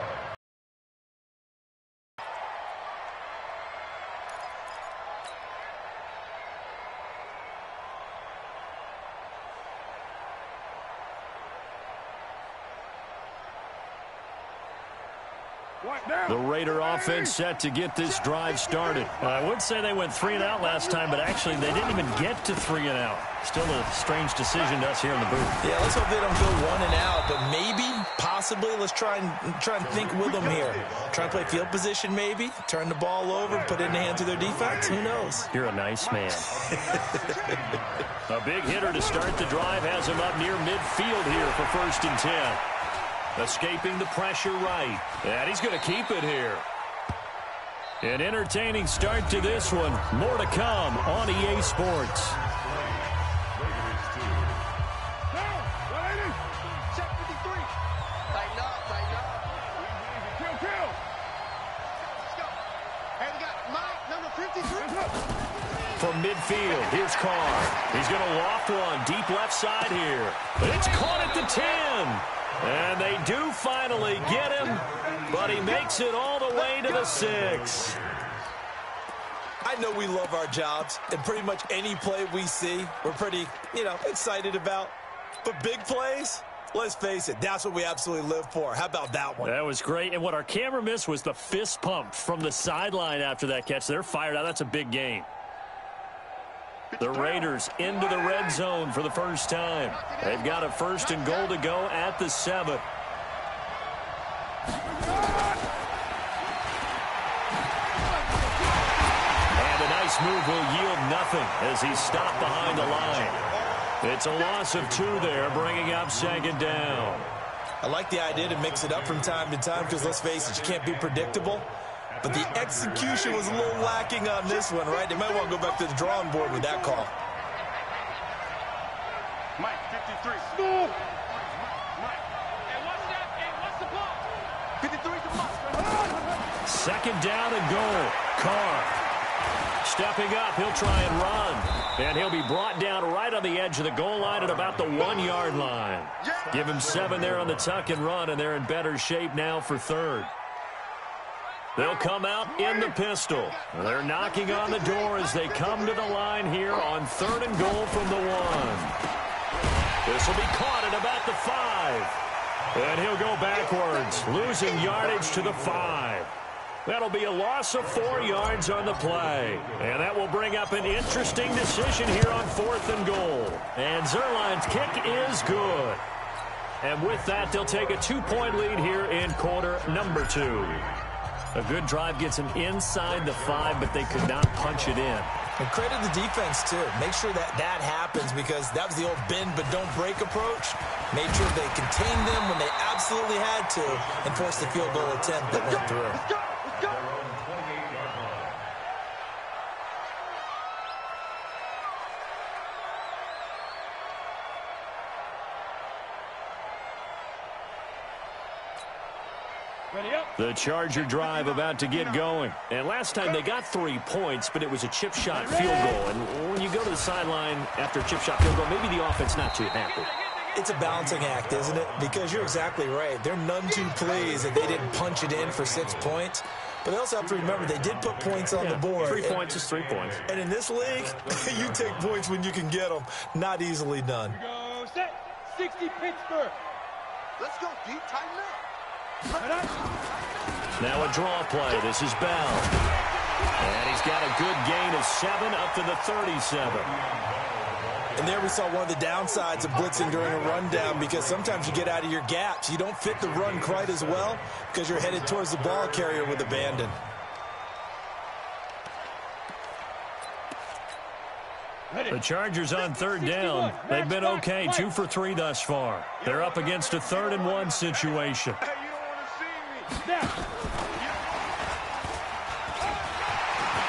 The Raider offense set to get this drive started. I would say they went 3 and out last time, but actually they didn't even get to 3 and out. Still a strange decision to us here in the booth. Yeah, let's hope they don't go 1 and out, but maybe, possibly, let's try and think with them here. Try and play field position maybe, turn the ball over, put it in the hands of their defense. Who knows? You're a nice man. A big hitter to start the drive has him up near midfield here for 1st and 10. Escaping the pressure right. And he's going to keep it here. An entertaining start to this one. More to come on EA Sports. Check 53. Tighten up, tighten up. Kill. Let's go. Hey, we got Mike, number 53. From midfield, here's Carr. He's going to loft one deep left side here. It's caught at the 10. And they do finally get him, but he makes it all the way to the 6. I know we love our jobs, and pretty much any play we see, we're pretty, excited about. But big plays, let's face it, that's what we absolutely live for. How about that one? That was great. And what our camera missed was the fist pump from the sideline after that catch. They're fired out. That's a big game. The Raiders into the red zone for the first time. They've got a 1st and goal to go at the 7. And a nice move will yield nothing as he's stopped behind the line. It's a loss of 2 there, bringing up 2nd down. I like the idea to mix it up from time to time because, let's face it, you can't be predictable. But the execution was a little lacking on this one, right? They might want to go back to the drawing board with that call. Mike, 53. Move. Mike. Hey, what's that? Hey, what's the ball? 53 to Mike. 2nd down and goal. Carr stepping up. He'll try and run. And he'll be brought down right on the edge of the goal line at about the 1-yard line. Give him 7 there on the tuck and run, and they're in better shape now for 3rd. They'll come out in the pistol. They're knocking on the door as they come to the line here on 3rd and goal from the 1. This will be caught at about the 5. And he'll go backwards, losing yardage to the 5. That'll be a loss of 4 yards on the play. And that will bring up an interesting decision here on 4th and goal. And Zerline's kick is good. And with that, they'll take a 2-point lead here in quarter number 2. A good drive gets them inside the 5, but they could not punch it in. And credit the defense, too. Make sure that happens because that was the old bend but don't break approach. Made sure they contained them when they absolutely had to and forced the field goal attempt that went through. Let's go. 28-yard line. The Charger drive about to get going. And last time they got 3 points, but it was a chip shot field goal. And when you go to the sideline after a chip shot field goal, maybe the offense not too happy. It's a balancing act, isn't it? Because you're exactly right. They're none too pleased that they didn't punch it in for 6 points. But they also have to remember they did put points on the board. 3 points is 3 points. And in this league, you take points when you can get them. Not easily done. Go set. 60 Pittsburgh. Let's go, deep. Tighten up. Now a draw play. This is Bell. And he's got a good gain of 7 up to the 37. And there we saw one of the downsides of blitzing during a rundown because sometimes you get out of your gaps. You don't fit the run quite as well because you're headed towards the ball carrier with abandon. The Chargers on 3rd down. They've been okay, 2 for 3 thus far. They're up against a 3rd and 1 situation.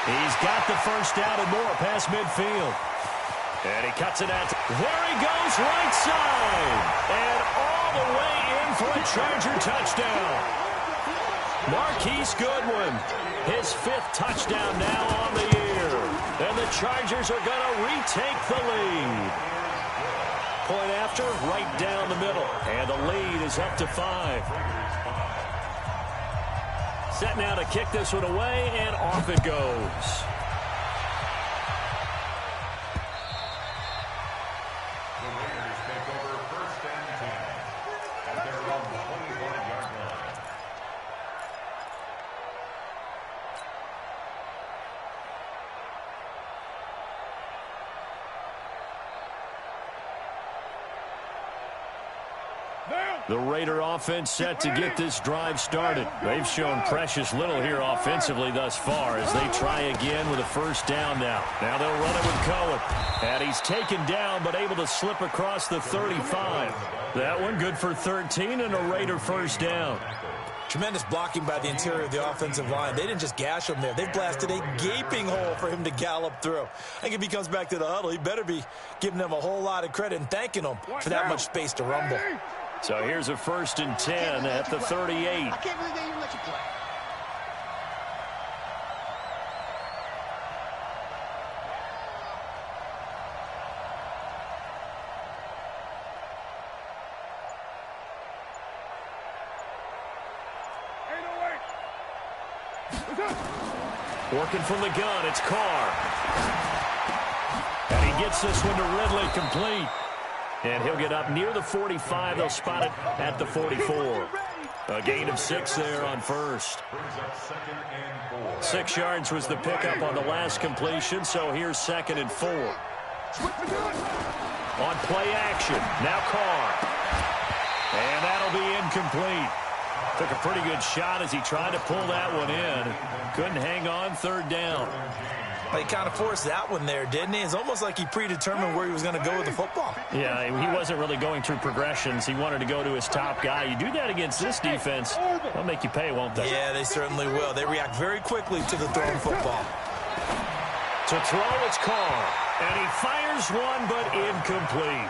He's got the first down and more past midfield. And he cuts it out. There he goes, right side. And all the way in for a Charger touchdown. Marquise Goodwin, his 5th touchdown now on the year. And the Chargers are going to retake the lead. Point after, right down the middle. And the lead is up to 5. Set now to kick this one away, and off it goes. The Raiders take over 1st and 10 at their own 25-yard line. The Raider offense set to get this drive started. They've shown precious little here offensively thus far as they try again with a 1st down now. Now they'll run it with Cohen. And he's taken down but able to slip across the 35. That one good for 13 and a Raider 1st down. Tremendous blocking by the interior of the offensive line. They didn't just gash him there. They blasted a gaping hole for him to gallop through. I think if he comes back to the huddle, he better be giving them a whole lot of credit and thanking them for that much space to rumble. So here's a 1st and 10 at the 38. I can't believe they even let you play. Working from the gun, it's Carr. And he gets this one to Ridley complete. And he'll get up near the 45. They'll spot it at the 44. A gain of 6 there on 1st. 6 yards was the pickup on the last completion, so here's 2nd and 4. On play action, now Carr. And that'll be incomplete. Took a pretty good shot as he tried to pull that one in. Couldn't hang on, 3rd down. But he kind of forced that one there, didn't he? It's almost like he predetermined where he was going to go with the football. Yeah, he wasn't really going through progressions. He wanted to go to his top guy. You do that against this defense, they'll make you pay, won't they? Yeah, they certainly will. They react very quickly to the thrown football. To throw, it's Carr. And he fires one, but incomplete.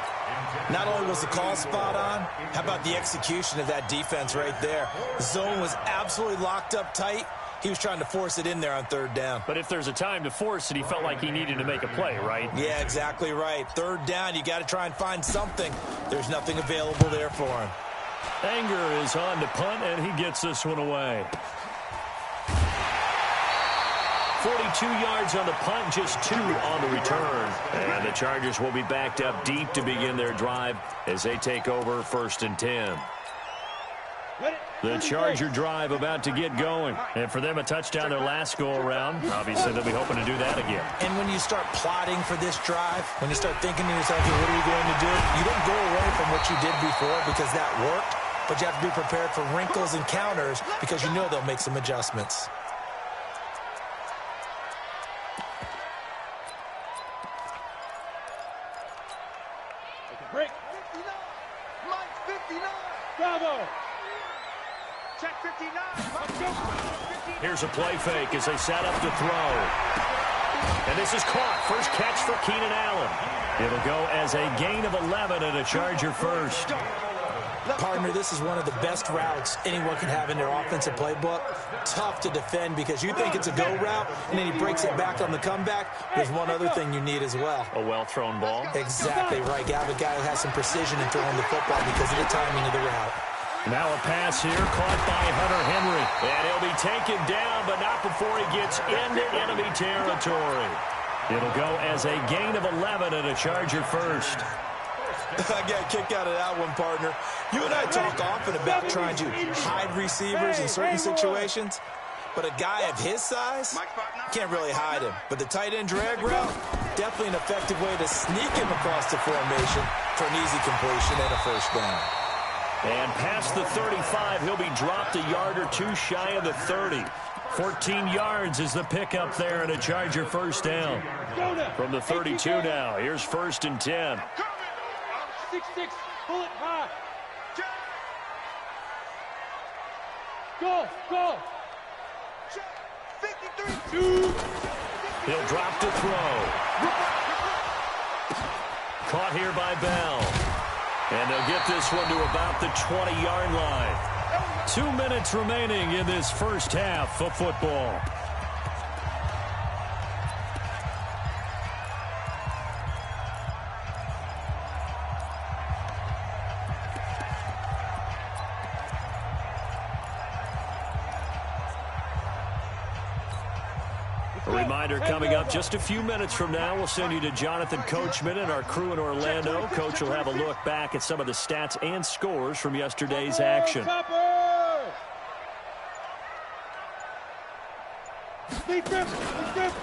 Not only was the call spot on, how about the execution of that defense right there? The zone was absolutely locked up tight. He was trying to force it in there on 3rd down. But if there's a time to force it, he felt like he needed to make a play, right? Yeah, exactly right. 3rd down, you got to try and find something. There's nothing available there for him. Anger is on to punt, and he gets this one away. 42 yards on the punt, just 2 on the return. And the Chargers will be backed up deep to begin their drive as they take over 1st and 10. Ready? The Charger drive about to get going. And for them, a touchdown their last go-around. Obviously, they'll be hoping to do that again. And when you start plotting for this drive, when you start thinking to yourself, hey, what are you going to do? You don't go away from what you did before because that worked, but you have to be prepared for wrinkles and counters because you know they'll make some adjustments. Break. 59. Mike 59. Bravo. Check 59. Let's go. Here's a play fake as they set up to throw. And this is caught. First catch for Keenan Allen. It'll go as a gain of 11 and a Charger first. Partner, this is one of the best routes anyone can have in their offensive playbook. Tough to defend because you think it's a go route, and then he breaks it back on the comeback. There's one other thing you need as well. A well-thrown ball. Exactly right. You have a guy who has some precision in throwing the football because of the timing of the route. Now a pass here caught by Hunter Henry. And he'll be taken down, but not before he gets into enemy territory. It'll go as a gain of 11 and a Charger first. I got a kick out of that one, partner. You and I talk often about trying to hide receivers in certain situations, but a guy of his size can't really hide him. But the tight end drag route, definitely an effective way to sneak him across the formation for an easy completion and a first down. And past the 35, he'll be dropped a yard or two shy of the 30. 14 yards is the pickup there and a Charger first down. From the 32 now, here's 1st and 10. 6-6, pull it high. Go, go. 53. 2. He'll drop to throw. Caught here by Bell. And they'll get this one to about the 20-yard line. 2 minutes remaining in this first half of football. A reminder coming up just a few minutes from now, we'll send you to Jonathan Coachman and our crew in Orlando. Coach will have a look back at some of the stats and scores from yesterday's action.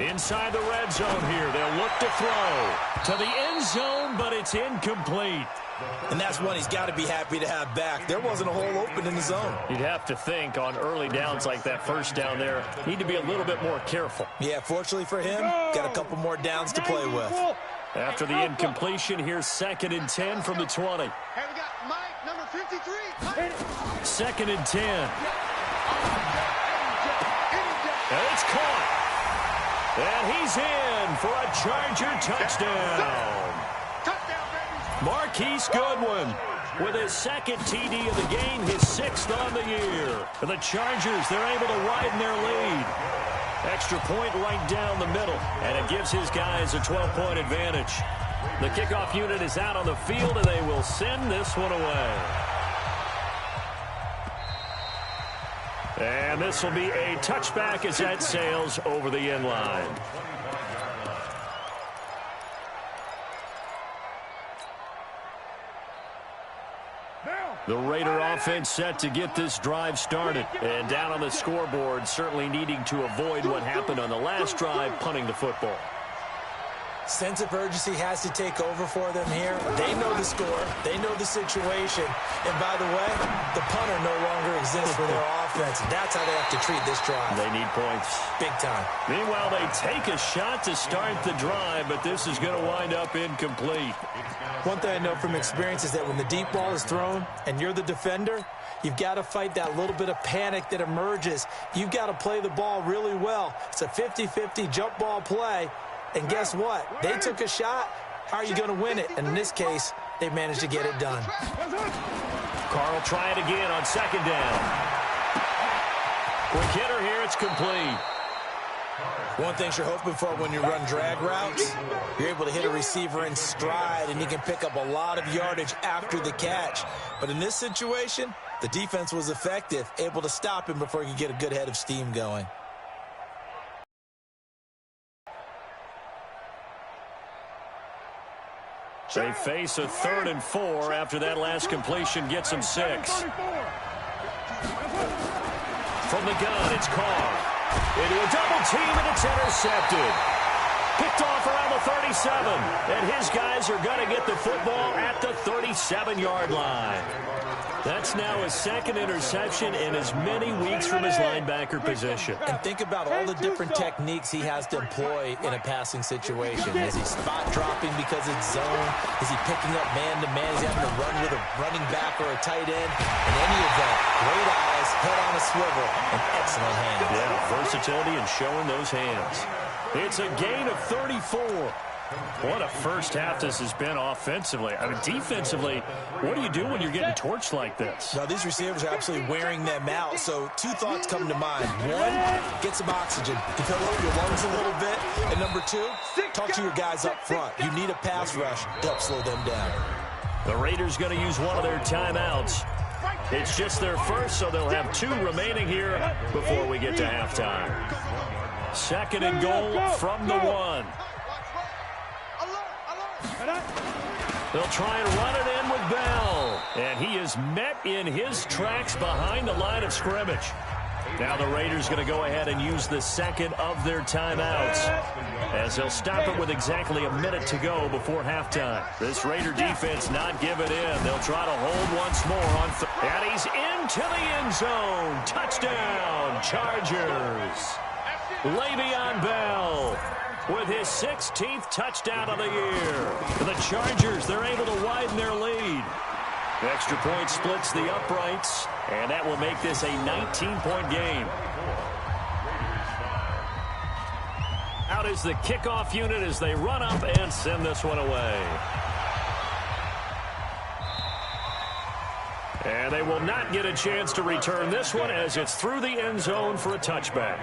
Inside the red zone here, they'll look to throw to the end zone, but it's incomplete. And that's one he's got to be happy to have back. There wasn't a hole open in the zone. You'd have to think on early downs like that first down there, need to be a little bit more careful. Yeah, fortunately for him, got a couple more downs to play with. After the incompletion, here's 2nd and 10 from the 20. And we got Mike, number 53. 2nd and 10. And it's caught. And he's in for a Charger touchdown. Marquise Goodwin with his 2nd TD of the game, his 6th on the year. For the Chargers, they're able to widen their lead. Extra point right down the middle, and it gives his guys a 12-point advantage. The kickoff unit is out on the field, and they will send this one away. And this will be a touchback as that sails over the end line. The Raider offense set to get this drive started. And down on the scoreboard, certainly needing to avoid what happened on the last drive, punting the football. Sense of urgency has to take over for them here. They know the score. They know the situation. And by the way, the punter no longer exists for their offense. That's how they have to treat this drive. They need points. Big time. Meanwhile, they take a shot to start the drive, but this is going to wind up incomplete. One thing I know from experience is that when the deep ball is thrown and you're the defender, you've got to fight that little bit of panic that emerges. You've got to play the ball really well. It's a 50-50 jump ball play. And guess what? They took a shot. How are you going to win it? And in this case, they managed to get it done. Carr will try it again on 2nd down. Quick hitter here, it's complete. One thing you're hoping for when you run drag routes, you're able to hit a receiver in stride, and he can pick up a lot of yardage after the catch. But in this situation, the defense was effective, able to stop him before he could get a good head of steam going. They face a 3rd and 4 after that last completion gets them 6. From the gun, it's Carr. Into a double team, and it's intercepted. Picked off around the 37, and his guys are going to get the football at the 37-yard line. That's now his second interception in as many weeks from his linebacker position. And think about all the different techniques he has to employ in a passing situation. Is he spot dropping because it's zone? Is he picking up man-to-man? Is he having to run with a running back or a tight end? In any event, great eyes, head on a swivel, and excellent hands. Yeah, versatility and showing those hands. It's a gain of 34. What a first half this has been offensively. I mean, defensively, what do you do when you're getting torched like this? Now, these receivers are absolutely wearing them out. So, two thoughts come to mind. One, get some oxygen to fill up your lungs a little bit. And number two, talk to your guys up front. You need a pass rush to help slow them down. The Raiders going to use one of their timeouts. It's just their first, so they'll have 2 remaining here before we get to halftime. Second and goal from the 1. They'll try and run it in with Bell. And he is met in his tracks behind the line of scrimmage. Now the Raiders going to go ahead and use the second of their timeouts, as they'll stop it with exactly a minute to go before halftime. This Raider defense not giving in. They'll try to hold once more on and he's into the end zone. Touchdown, Chargers. Le'Veon Bell with his 16th touchdown of the year. The Chargers, they're able to widen their lead. The extra point splits the uprights, and that will make this a 19-point game. Out is the kickoff unit as they run up and send this one away. And they will not get a chance to return this one as it's through the end zone for a touchback.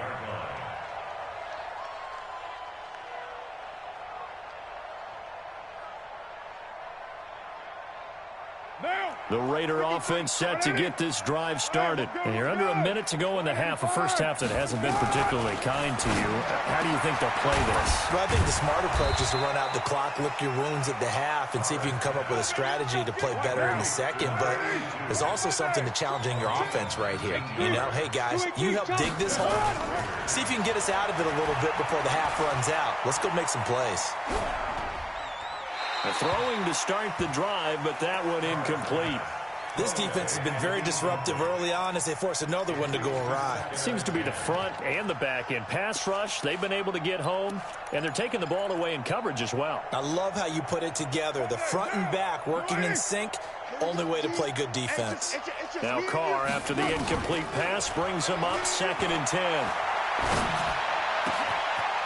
The Raider offense set to get this drive started. And you're under a minute to go in the half, a first half that hasn't been particularly kind to you. How do you think they'll play this? Well, I think the smart approach is to run out the clock, lick your wounds at the half, and see if you can come up with a strategy to play better in the second. But there's also something to challenging your offense right here. You know, hey, guys, you help dig this hole. See if you can get us out of it a little bit before the half runs out. Let's go make some plays. A throwing to start the drive, but that one incomplete. This defense has been very disruptive early on as they force another one to go awry. Seems to be the front and the back end. Pass rush, they've been able to get home, and they're taking the ball away in coverage as well. I love how you put it together. The front and back working in sync, only way to play good defense. Now Carr, after the incomplete pass, brings him up 2nd and 10.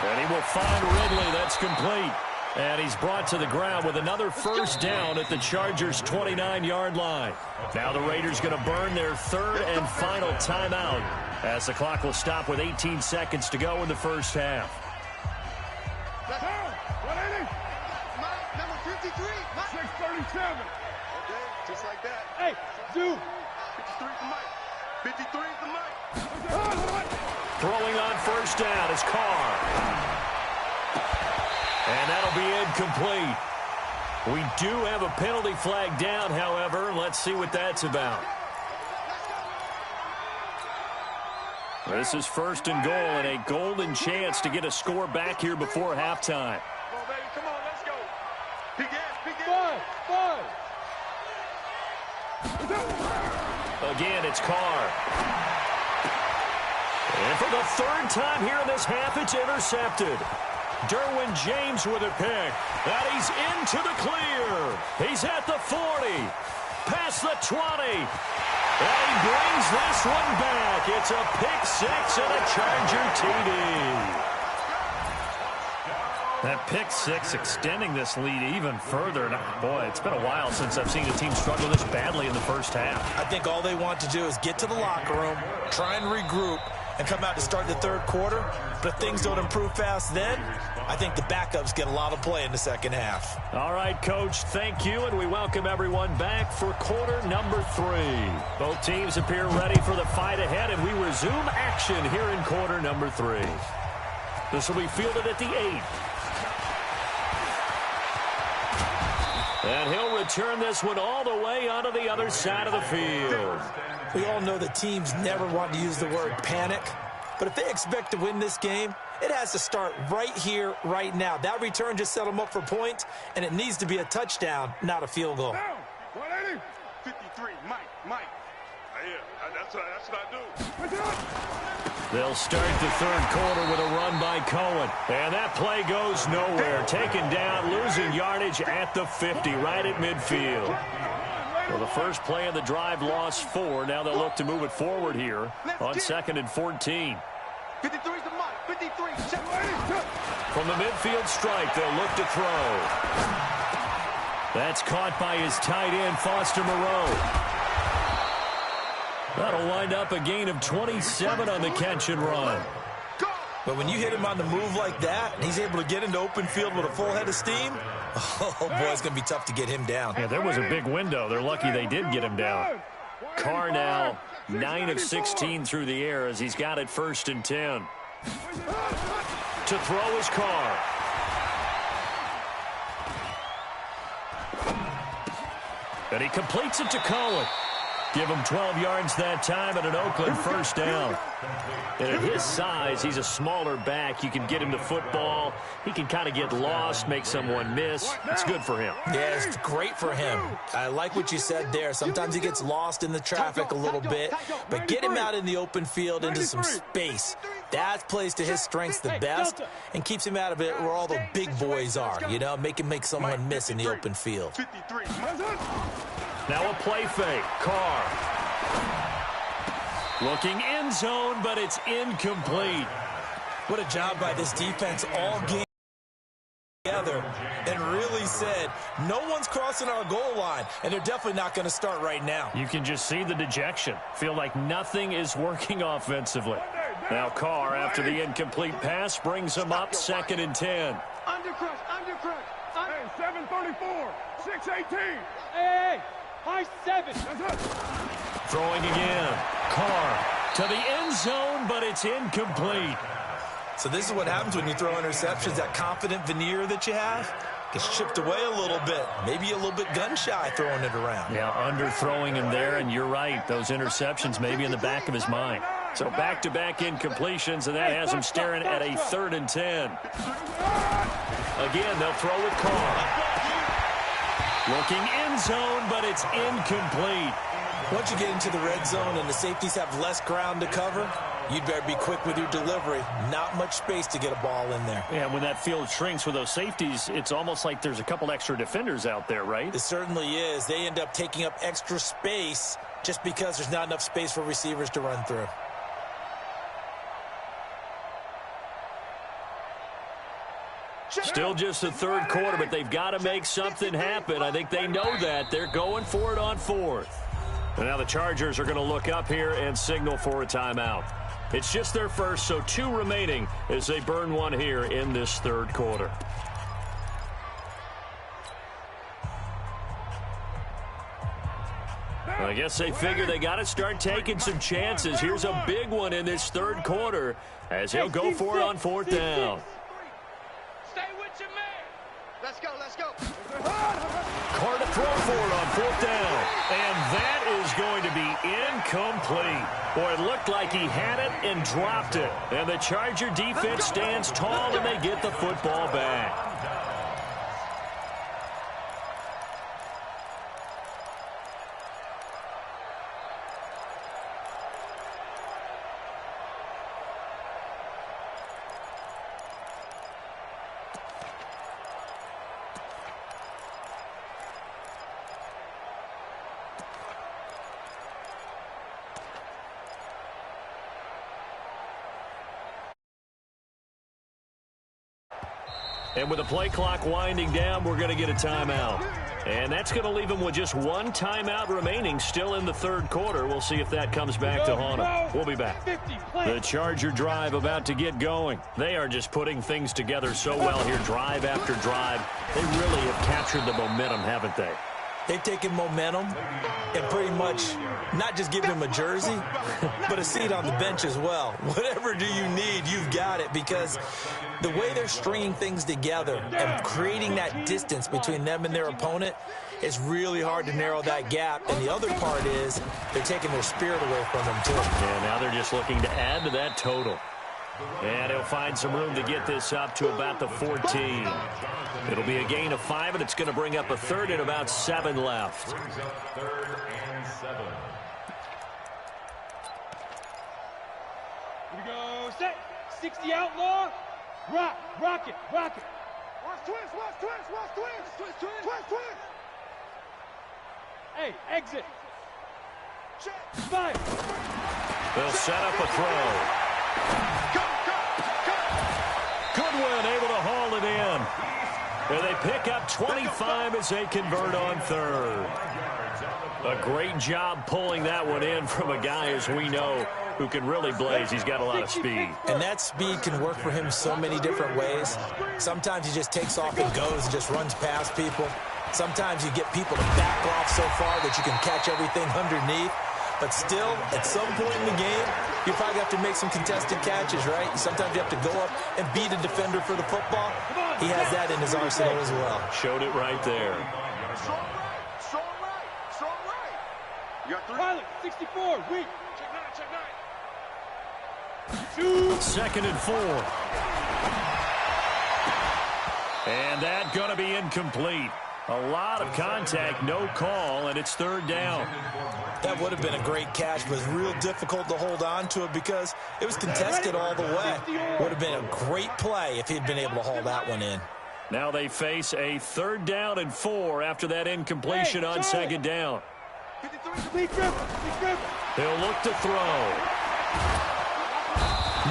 And he will find Ridley. That's complete. And he's brought to the ground with another first down at the Chargers' 29-yard line. Now the Raiders going to burn their 3rd and final timeout as the clock will stop with 18 seconds to go in the first half. Number 53. 637. Okay, just like that. Hey, dude. 53 is the mic. 53 is the mic. Throwing on first down is Carr. And that'll be incomplete. We do have a penalty flag down, however. Let's see what that's about. This is 1st and goal and a golden chance to get a score back here before halftime. Come on, baby. Come on, let's go. Pick it. Again, it's Carr. And for the 3rd time here in this half, it's intercepted. Derwin James with a pick. And he's into the clear. He's at the 40. Past the 20. And he brings this one back. It's a pick 6 and a Charger TD. That pick 6 extending this lead even further. And boy, it's been a while since I've seen a team struggle this badly in the first half. I think all they want to do is get to the locker room, try and regroup, and come out to start the 3rd quarter. But if things don't improve fast then, I think the backups get a lot of play in the second half. All right, Coach, thank you, and we welcome everyone back for quarter number 3. Both teams appear ready for the fight ahead, and we resume action here in quarter number 3. This will be fielded at the 8. And he'll return this one all the way onto the other side of the field. We all know that teams never want to use the word panic, but if they expect to win this game, it has to start right here, right now. That return just set them up for points, and it needs to be a touchdown, not a field goal. 53, Mike. Yeah, that's what I do. They'll start the third quarter with a run by Cohen. And that play goes nowhere. Taken down, losing yardage at the 50, right at midfield. Well, the first play of the drive lost 4. Now they'll look to move it forward here on 2nd and 14. 53 to Mike. 53. From the midfield strike, they'll look to throw. That's caught by his tight end, Foster Moreau. That'll wind up a gain of 27 on the catch and run. But when you hit him on the move like that, and he's able to get into open field with a full head of steam, oh, boy, it's going to be tough to get him down. Yeah, there was a big window. They're lucky they did get him down. Carr now 9 of 16 through the air as he's got it 1st and 10. To throw is Carr. And he completes it to Cohen. Give him 12 yards that time and an Oakland first down. And at his size, he's a smaller back. You can get him to football. He can kind of get lost, make someone miss. It's good for him. Yeah, it's great for him. I like what you said there. Sometimes he gets lost in the traffic a little bit, but get him out in the open field into some space. That plays to his strengths the best and keeps him out of it where all the big boys are, you know, make someone miss in the open field. 53. Now a play fake. Carr. Looking end zone, but it's incomplete. What a job by this defense all game together and really said, no one's crossing our goal line, and they're definitely not going to start right now. You can just see the dejection. Feel like nothing is working offensively. Now Carr, after the incomplete pass, brings him up 2nd and 10. Undercrush. Hey, 734, 618. Hey, high 7. Throwing again. Carr to the end zone, but it's incomplete. So this is what happens when you throw interceptions. That confident veneer that you have gets chipped away a little bit. Maybe a little bit gun-shy throwing it around. Yeah, underthrowing him there, and you're right. Those interceptions may be in the back of his mind. So back-to-back incompletions, and that has him staring at a 3rd and 10. Again, they'll throw with Carr. Looking end zone, but it's incomplete. Once you get into the red zone and the safeties have less ground to cover, you'd better be quick with your delivery. Not much space to get a ball in there. Yeah, when that field shrinks with those safeties, it's almost like there's a couple extra defenders out there, right? It certainly is. They end up taking up extra space just because there's not enough space for receivers to run through. Still just the third quarter, but they've got to make something happen. I think they know that. They're going for it on 4th. And now the Chargers are going to look up here and signal for a timeout. It's just their first, so 2 remaining as they burn one here in this third quarter. Well, I guess they figure they got to start taking some chances. Here's a big one in this third quarter as he'll go for it on 4th down. Let's go. Carr to throw for it on 4th down. And that is going to be incomplete. Boy, it looked like he had it and dropped it. And the Charger defense stands tall and they get the football back. And with the play clock winding down, we're going to get a timeout. And that's going to leave them with just 1 timeout remaining still in the third quarter. We'll see if that comes back to haunt them. We'll be back. The Charger drive about to get going. They are just putting things together so well here, drive after drive. They really have captured the momentum, haven't they? They've taken momentum and pretty much not just given him a jersey, but a seat on the bench as well. Whatever do you need, you've got it, because the way they're stringing things together and creating that distance between them and their opponent, it's really hard to narrow that gap. And the other part is they're taking their spirit away from them, too. And now they're just looking to add to that total. And he'll find some room to get this up to about the 14. It'll be a gain of 5, and it's going to bring up a third and about 7 left. Third and 7. Here we go. Set. 60 outlaw. Rock. Rock it. Rock it. Watch twist. Watch twist. Watch twist. Twist. Twist. Twist. Twist. Hey, exit. Check. Fire. They'll set up a throw. Goodwin able to haul it in. And they pick up 25 as they convert on third. A great job pulling that one in from a guy, as we know, who can really blaze. He's got a lot of speed. And that speed can work for him so many different ways. Sometimes he just takes off and goes and just runs past people. Sometimes you get people to back off so far that you can catch everything underneath. But still, at some point in the game, you probably have to make some contested catches, right? Sometimes you have to go up and beat a defender for the football. He has that in his arsenal as well. Showed it right there. Strong right. Strong right. Strong right. You got 3. Pilot, 64. Weak. Check 9. 2. 2nd and 4. And that going to be incomplete. A lot of contact, no call, and it's 3rd down. That would have been a great catch, but it was real difficult to hold on to it because it was contested all the way. Would have been a great play if he'd been able to haul that one in. Now they face a 3rd down and 4 after that incompletion on 2nd down. He'll look to throw.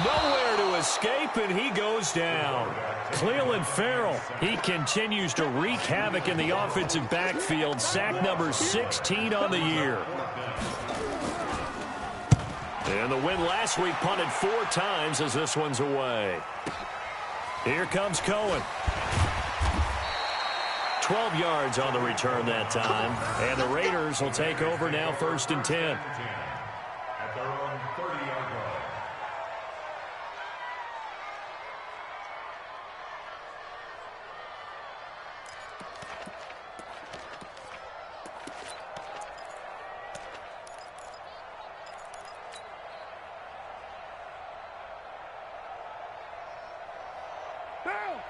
Nowhere to escape, and he goes down. Cleveland Farrell, he continues to wreak havoc in the offensive backfield. Sack number 16 on the year. And the win last week punted 4 times as this one's away. Here comes Cohen. 12 yards on the return that time. And the Raiders will take over now 1st and 10. At their own 30-yard line.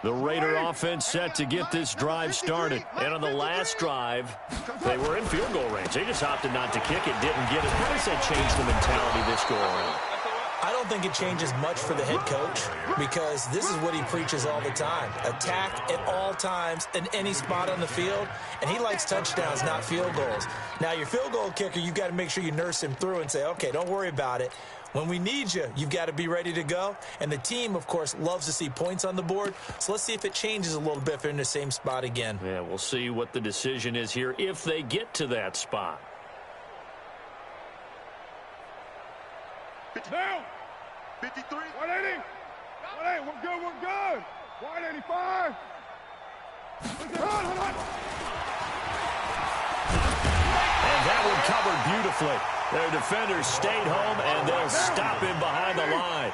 The Raider offense set to get this drive started. And on the last drive, they were in field goal range. They just opted not to kick it, didn't get it. How does that change the mentality this go around? I don't think it changes much for the head coach because this is what he preaches all the time. Attack at all times in any spot on the field, and he likes touchdowns, not field goals. Now, your field goal kicker, you've got to make sure you nurse him through and say, okay, don't worry about it. When we need you, you've got to be ready to go. And the team, of course, loves to see points on the board. So let's see if it changes a little bit if they're in the same spot again. Yeah, we'll see what the decision is here if they get to that spot. Down. 53. 180. 180. We're good. We're good. 185. And that one covered beautifully. Their defenders stayed home, and they'll stop him behind the line.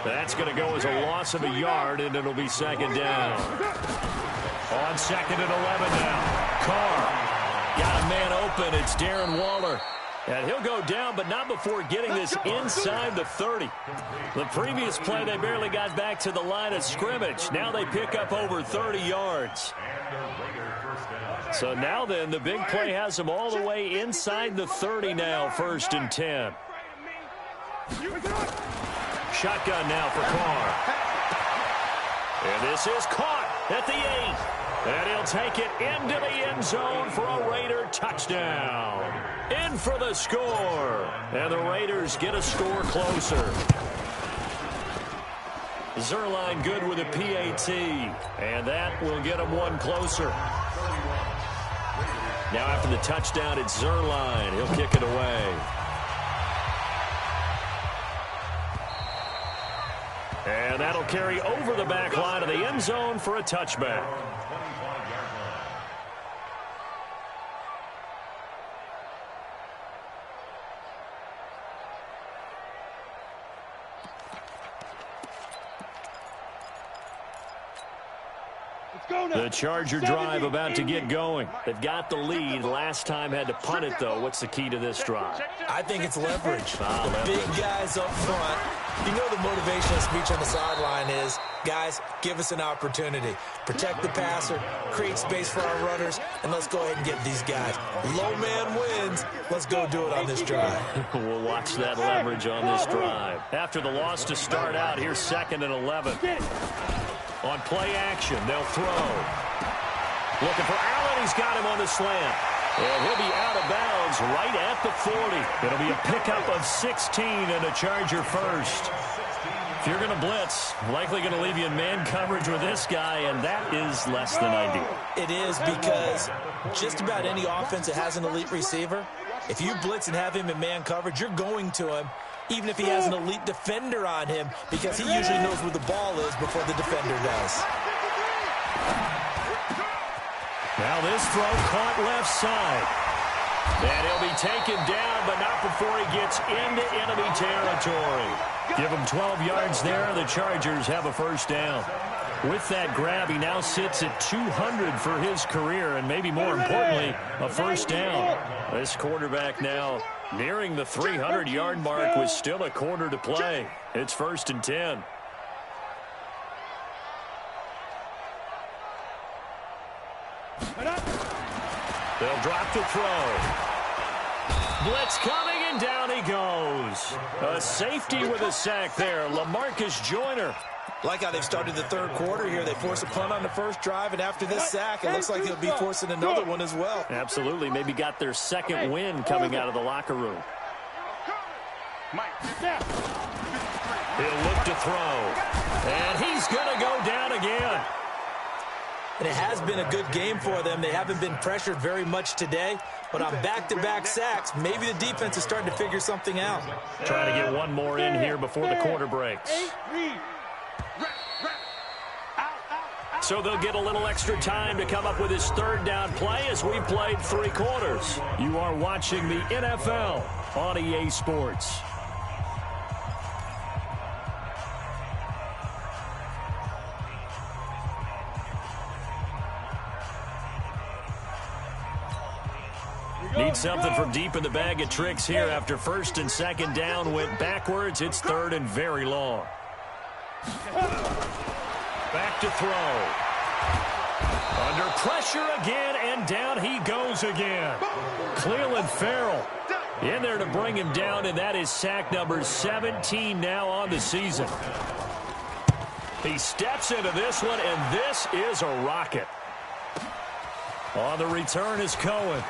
That's going to go as a loss of a yard, and it'll be 2nd down. On 2nd and 11 now. Carr got a man open. It's Darren Waller. And he'll go down, but not before getting this inside the 30. The previous play, they barely got back to the line of scrimmage. Now they pick up over 30 yards. So now then, the big play has them all the way inside the 30 now, 1st and 10. Shotgun now for Carr. And this is caught at the 8. And he'll take it into the end zone for a Raider touchdown. In for the score. And the Raiders get a score closer. Zerline good with a PAT. And that will get them one closer. Now after the touchdown, it's Zerline. He'll kick it away. And that'll carry over the back line of the end zone for a touchback. The Charger drive about to get going. They've got the lead. Last time had to punt it, though. What's the key to this drive? I think it's leverage. The big guys up front. You know the motivational speech on the sideline is, guys, give us an opportunity. Protect the passer, create space for our runners, and let's go ahead and get these guys. Low man wins. Let's go do it on this drive. We'll watch that leverage on this drive. After the loss to start out, here's 2nd and 11. On play action, they'll throw. Looking for Allen. He's got him on the slant. And he'll be out of bounds right at the 40. It'll be a pickup of 16 and a Charger first. If you're going to blitz, likely going to leave you in man coverage with this guy, and that is less than ideal. It is, because just about any offense that has an elite receiver, if you blitz and have him in man coverage, you're going to him, even if he has an elite defender on him, because he usually knows where the ball is before the defender does. Now this throw caught left side. And he'll be taken down, but not before he gets into enemy territory. Give him 12 yards there. The Chargers have a first down. With that grab, he now sits at 200 for his career, and maybe more importantly, a first down. This quarterback now nearing the 300-yard mark with still a quarter to play. It's 1st and 10. They'll drop the throw. Blitz coming, and down he goes. A safety with a sack there. LaMarcus Joyner. Like how they've started the third quarter here. They force a punt on the first drive, and after this sack, it looks like they'll be forcing another one as well. Absolutely. Maybe got their second win coming out of the locker room. He'll look to throw. And he's going to go down again. And it has been a good game for them. They haven't been pressured very much today, but on back-to-back sacks, maybe the defense is starting to figure something out. Trying to get one more in here before the quarter breaks. So they'll get a little extra time to come up with his third down play as we've played 3 quarters. You are watching the NFL on EA Sports. Need something from deep in the bag of tricks here after 1st and 2nd down went backwards. It's 3rd and very long. Back to throw. Under pressure again, and down he goes again. Cleveland Farrell in there to bring him down, and that is sack number 17 now on the season. He steps into this one, and this is a rocket. On the return is Cohen.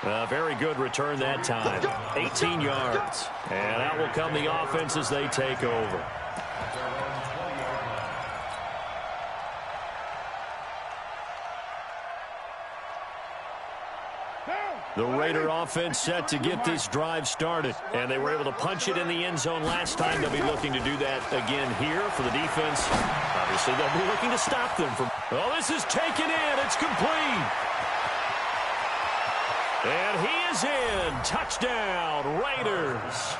A very good return that time. 18 yards. And out will come the offense as they take over. The Raider offense set to get this drive started. And they were able to punch it in the end zone last time. They'll be looking to do that again here for the defense. Obviously, they'll be looking to stop them from... Oh, this is taken in. It's complete. And he is in. Touchdown, Raiders.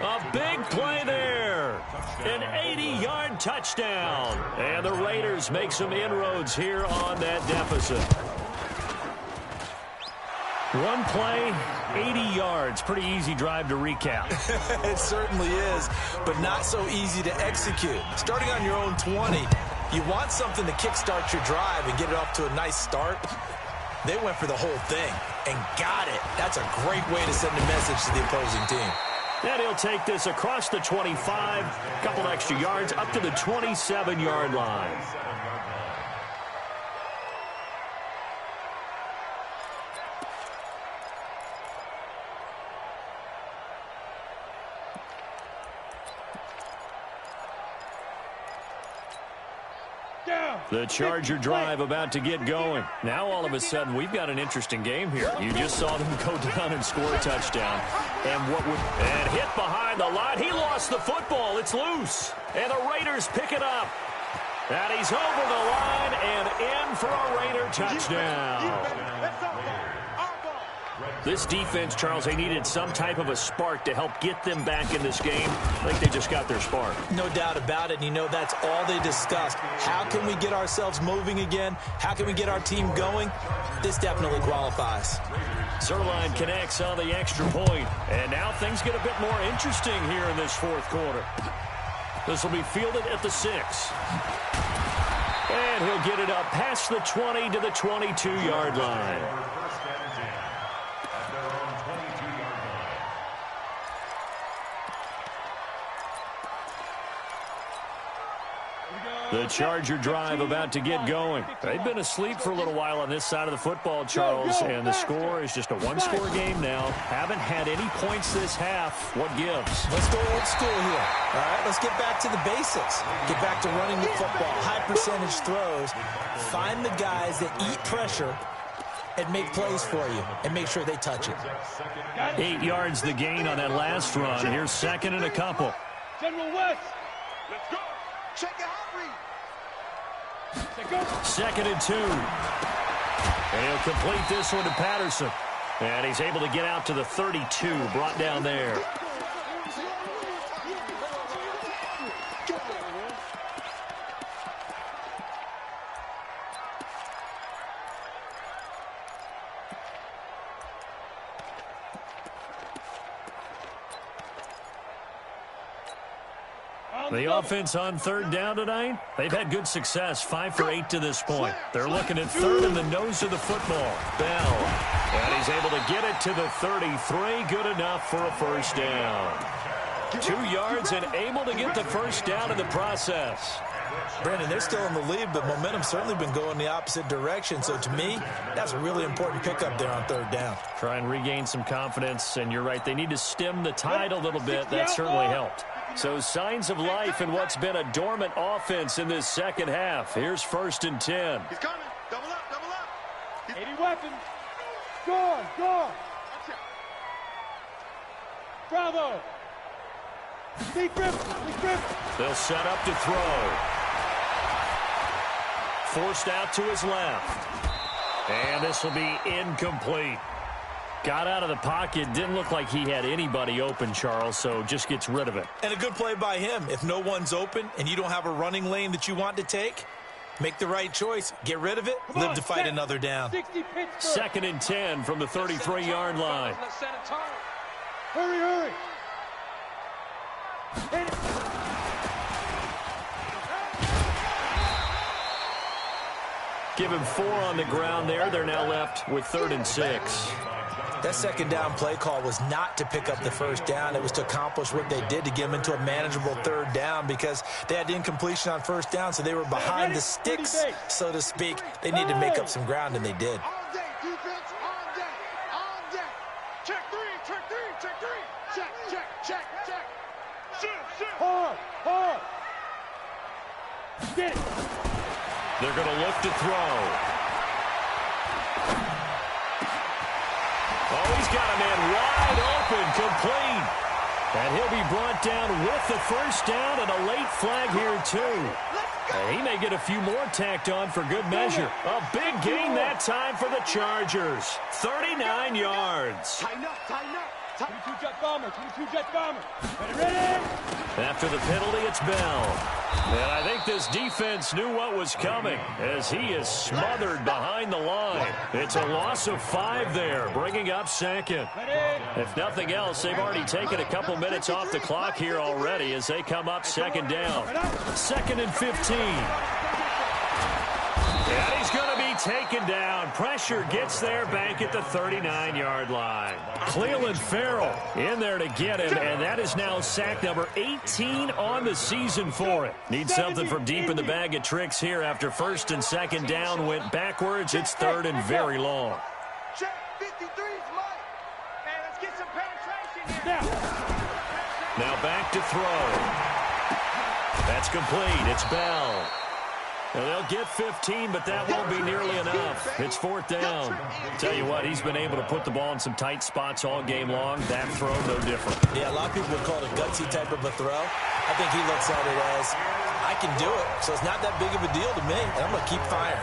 A big play there. An 80-yard touchdown. And the Raiders make some inroads here on that deficit. One play, 80 yards. Pretty easy drive to recap. It certainly is, but not so easy to execute. Starting on your own 20, you want something to kickstart your drive and get it off to a nice start. They went for the whole thing and got it. That's a great way to send a message to the opposing team. And he'll take this across the 25, a couple extra yards, up to the 27-yard line. The Charger drive about to get going. Now all of a sudden we've got an interesting game here. You just saw them go down and score a touchdown. And hit behind the line. He lost the football. It's loose. And the Raiders pick it up. And he's over the line and in for a Raider touchdown. This defense, Charles, they needed some type of a spark to help get them back in this game. I think they just got their spark. No doubt about it. And you know, that's all they discussed. How can we get ourselves moving again? How can we get our team going? This definitely qualifies. Zerline connects on the extra point. And now things get a bit more interesting here in this fourth quarter. This will be fielded at the 6. And he'll get it up past the 20 to the 22-yard line. The Charger drive about to get going. They've been asleep for a little while on this side of the football, Charles, and the score is just a one-score game now. Haven't had any points this half. What gives? Let's go old school here. All right, let's get back to the basics. Get back to running the football, high percentage throws. Find the guys that eat pressure and make plays for you and make sure they touch it. 8 yards the gain on that last run. Here's second and a couple. General West. Let's go. Check your hot read. Second and 2. And he'll complete this one to Patterson. And he's able to get out to the 32, brought down there. The offense on third down tonight, they've had good success, 5 for 8 to this point. They're looking at third in the nose of the football. Bell, and he's able to get it to the 33, good enough for a first down. 2 yards and able to get the first down in the process. Brandon, they're still in the lead, but momentum's certainly been going the opposite direction. So to me, that's a really important pickup there on third down. Try and regain some confidence, and you're right, they need to stem the tide a little bit. That certainly helped. So signs of life in what's been a dormant offense in this second half. Here's first and 10. He's coming. Double up, double up. 80 weapons. Score, score. Bravo. Big grip, big grip. They'll set up to throw. Forced out to his left. And this will be incomplete. Got out of the pocket. Didn't look like he had anybody open, Charles, so just gets rid of it. And a good play by him. If no one's open and you don't have a running lane that you want to take, make the right choice. Get rid of it. Live to fight another down. 60 Pittsburgh. Second and 10 from the 33-yard line. Hurry, hurry. Hit it. Give him 4 on the ground there. They're now left with 3rd and 6. That second down play call was not to pick up the first down. It was to accomplish what they did to get them into a manageable third down because they had incompletion on first down, so they were behind the sticks, so to speak. They needed to make up some ground, and they did. All day, defense, all day, all day. Check three, check three, check three. Check, check, check, check. Shoot, shoot. Hard, hard. Get it. They're going to look to throw. Oh, he's got a man wide open, complete. And he'll be brought down with the first down and a late flag here, too. And he may get a few more tacked on for good measure. A big gain that time for the Chargers. 39 yards. Tighten up, tighten up. 22 jet bomber, 22 jet bomber. Ready, ready. After the penalty, it's Bell. And I think this defense knew what was coming as he is smothered behind the line. It's a loss of 5 there, bringing up second. If nothing else, they've already taken a couple minutes off the clock here already as they come up second down. 2nd and 15. And he's going to be taken down. Pressure gets there back at the 39-yard line. Cleveland Farrell in there to get him, and that is now sack number 18 on the season for it. Needs something from deep in the bag of tricks here after first and second down went backwards. It's 3rd and very long. Check 53's Mike. Hey, let's get some penetration here. Now back to throw. That's complete. It's Bell. Well, they'll get 15, but that won't be nearly enough. It's 4th down. Tell you what, he's been able to put the ball in some tight spots all game long. That throw, no different. Yeah, a lot of people would call it a gutsy type of a throw. I think he looks at it as, I can do it, so it's not that big of a deal to me, and I'm going to keep firing.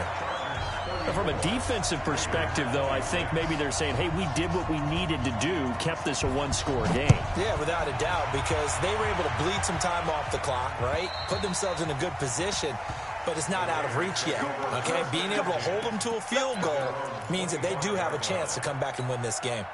From a defensive perspective, though, I think maybe they're saying, hey, we did what we needed to do, kept this a one-score game. Yeah, without a doubt, because they were able to bleed some time off the clock, right? Put themselves in a good position, but it's not out of reach yet, okay? Being able to hold them to a field goal means that they do have a chance to come back and win this game.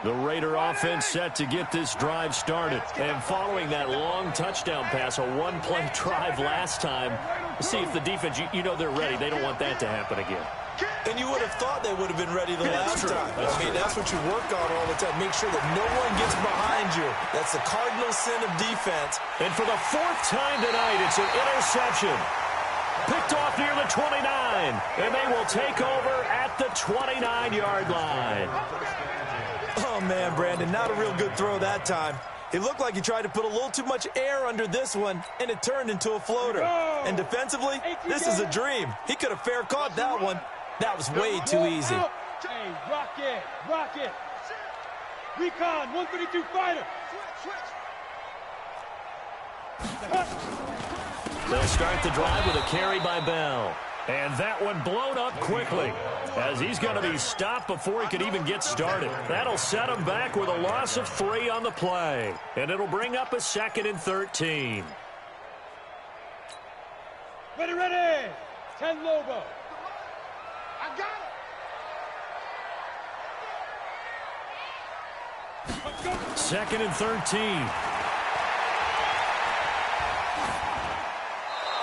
The Raider offense set to get this drive started. And following that long touchdown pass, a one-play drive last time, see if the defense, you know they're ready. They don't want that to happen again. And you would have thought they would have been ready the last time. I mean, that's what you work on all the time. Make sure that no one gets behind you. That's the cardinal sin of defense. And for the fourth time tonight, it's an interception. Picked off near the 29. And they will take over at the 29-yard line. Oh, man, Brandon, not a real good throw that time. It looked like he tried to put a little too much air under this one, and it turned into a floater. And defensively, this is a dream. He could have fair caught that one. That was way too easy. Hey, rock it. Recon, 132 fighter. They'll start the drive with a carry by Bell. And that one blown up quickly as he's going to be stopped before he could even get started. That'll set him back with a loss of 3 on the play. And it'll bring up a 2nd and 13. Ready. 10 Lobo. I got it. Let's go. 2nd and 13.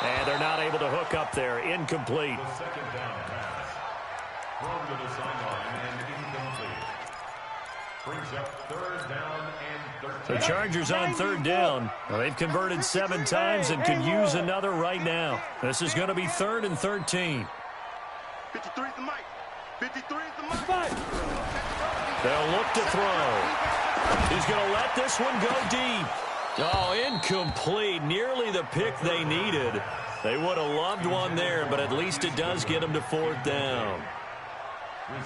And they're not able to hook up there. Incomplete. The second down pass. Thrown to the sideline and incomplete. Brings up 3rd down and 13. The Chargers on 3rd down. Well, they've converted 7 times and could use another right now. This is going to be 3rd and 13. 53 is the mic. 53 is the mic. They'll look to throw. He's going to let this one go deep. Oh, incomplete. Nearly the pick they needed. They would have loved one there, but at least it does get them to 4th down.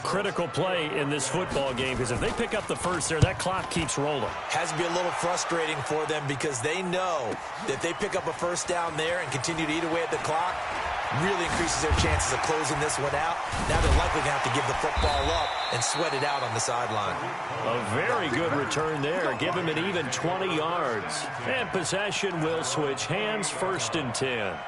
Critical play in this football game, because if they pick up the first there, that clock keeps rolling. Has to be a little frustrating for them because they know that if they pick up a first down there and continue to eat away at the clock, really increases their chances of closing this one out. Now they're likely going to have to give the football up and sweat it out on the sideline. A very good return there. Give him an even 20 yards. And possession will switch hands, 1st and 10.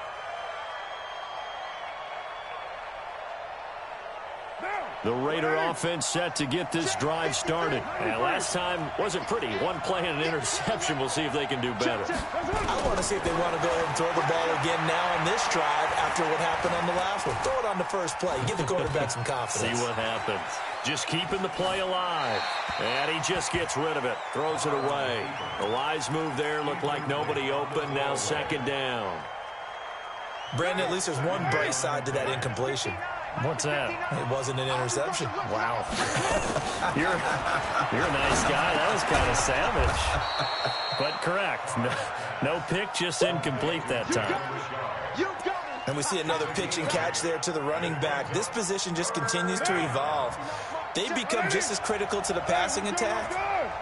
The Raider offense set to get this drive started. And last time wasn't pretty. One play and an interception. We'll see if they can do better. I want to see if they want to go ahead and throw the ball again now on this drive after what happened on the last one. Throw it on the first play. Give the quarterback some confidence. See what happens. Just keeping the play alive. And he just gets rid of it. Throws it away. A wise move there. Looked like nobody open. Now 2nd down. Brandon, at least there's one bright side to that incompletion. What's that? It wasn't an interception. Wow. You're a nice guy. That was kind of savage. But correct. No pick, just incomplete that time. And we see another pitch and catch there to the running back. This position just continues to evolve. They become just as critical to the passing attack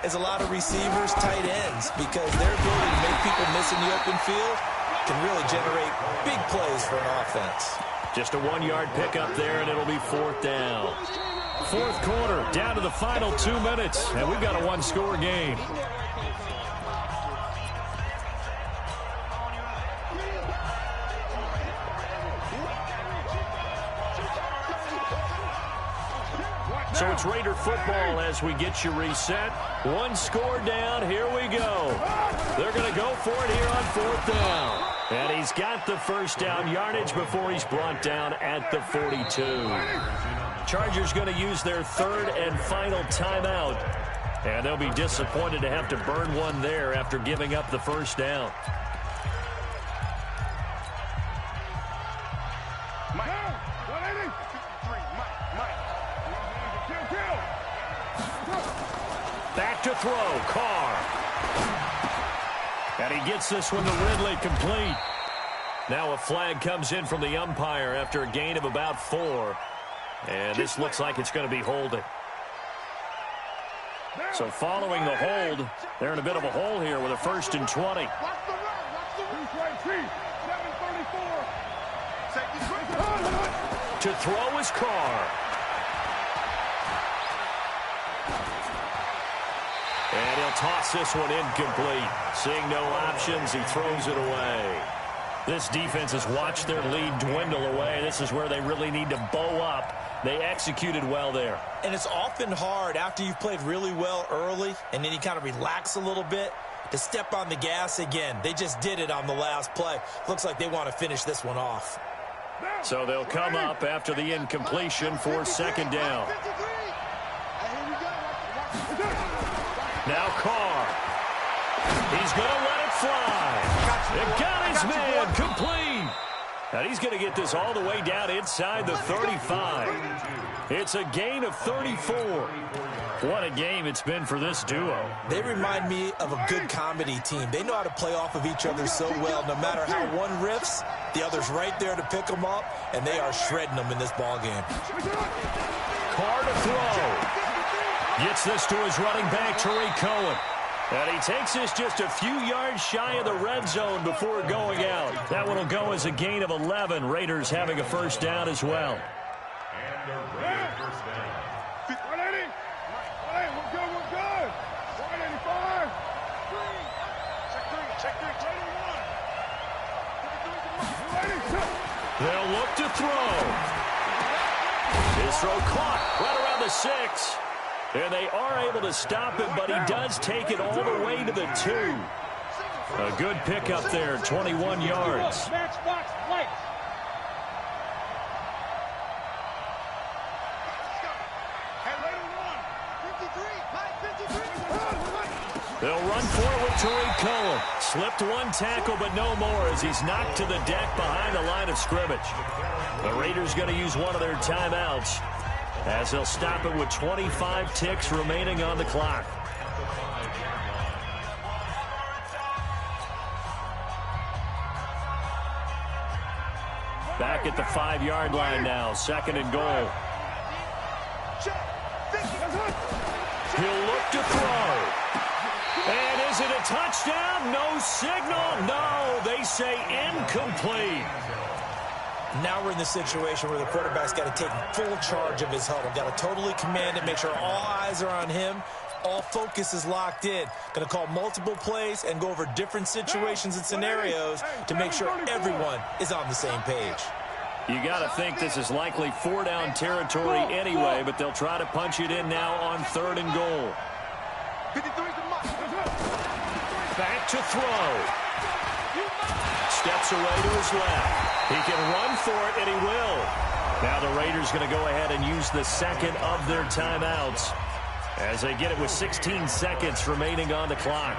as a lot of receivers, tight ends, because their ability to make people miss in the open field can really generate big plays for an offense. Just a 1-yard pickup there, and it'll be 4th down. 4th quarter, down to the final 2 minutes, and we've got a 1-score game. So it's Raider football as we get you reset. 1 score down. Here we go. They're going to go for it here on 4th down. And he's got the first down yardage before he's brought down at the 42. Chargers going to use their 3rd and final timeout. And they'll be disappointed to have to burn one there after giving up the first down. Back to throw, Carr. And he gets this one to Ridley, complete. Now a flag comes in from the umpire after a gain of about 4. And this looks like it's going to be holding. So following the hold, they're in a bit of a hole here with a 1st and 20. Watch the run. Watch the run. 734. Take this run. To throw is Carr. And he'll toss this one incomplete. Seeing no options, he throws it away. This defense has watched their lead dwindle away. This is where they really need to bow up. They executed well there. And it's often hard after you've played really well early and then you kind of relax a little bit to step on the gas again. They just did it on the last play. Looks like they want to finish this one off. So they'll come up after the incompletion for second down. Now Carr. He's going to let it fly. It got his man complete. And he's going to get this all the way down inside the 35. It's a gain of 34. What a game it's been for this duo. They remind me of a good comedy team. They know how to play off of each other so well. No matter how one riffs, the other's right there to pick them up, and they are shredding them in this ballgame. Carr to throw. Gets this to his running back, Tariq Cohen. And he takes this just a few yards shy of the red zone before going out. That one will go as a gain of 11. Raiders having a first down as well. And the Raiders first down. 180. 180. We're good. We're good. 185. Check three. They'll look to throw. His throw caught right around the 6. And they are able to stop him, but he does take it all the way to the 2. A good pickup there, 21 yards. Matchbox lights. They'll run forward with Tariq Cohen. Slipped one tackle, but no more as he's knocked to the deck behind the line of scrimmage. The Raiders going to use one of their timeouts as they'll stop it with 25 ticks remaining on the clock. Back at the 5-yard line now, second and goal. He'll look to throw. And is it a touchdown? No signal. No, they say incomplete. Now we're in the situation where the quarterback's got to take full charge of his huddle. Got to totally command it, make sure all eyes are on him. All focus is locked in. Going to call multiple plays and go over different situations and scenarios to make sure everyone is on the same page. You got to think this is likely 4-down territory anyway, but they'll try to punch it in now on 3rd and goal. Back to throw. Steps away to his left. He can run for it, and he will. Now the Raiders going to go ahead and use the second of their timeouts as they get it with 16 seconds remaining on the clock.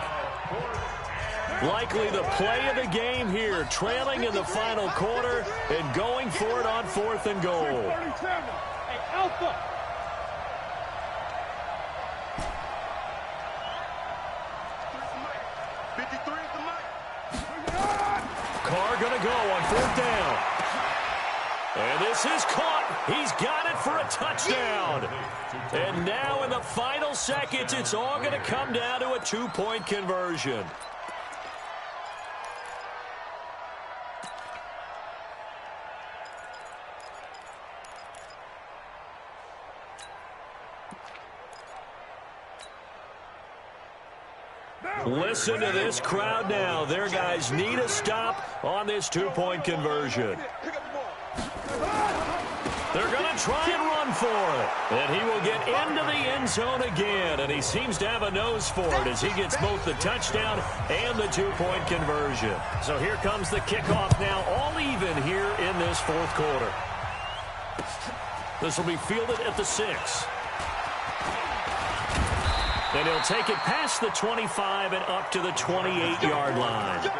Likely the play of the game here, trailing in the final quarter and going for it on 4th and goal. Hey, Alpha. Carr going to go on 4th down. And this is caught. He's got it for a touchdown. And now in the final seconds, it's all going to come down to a 2-point conversion. Listen to this crowd now. Their guys need a stop on this 2-point conversion. They're going to try and run for it. And he will get into the end zone again. And he seems to have a nose for it as he gets both the touchdown and the 2-point conversion. So here comes the kickoff now, all even here in this 4th quarter. This will be fielded at the 6. And he'll take it past the 25 and up to the 28-yard line.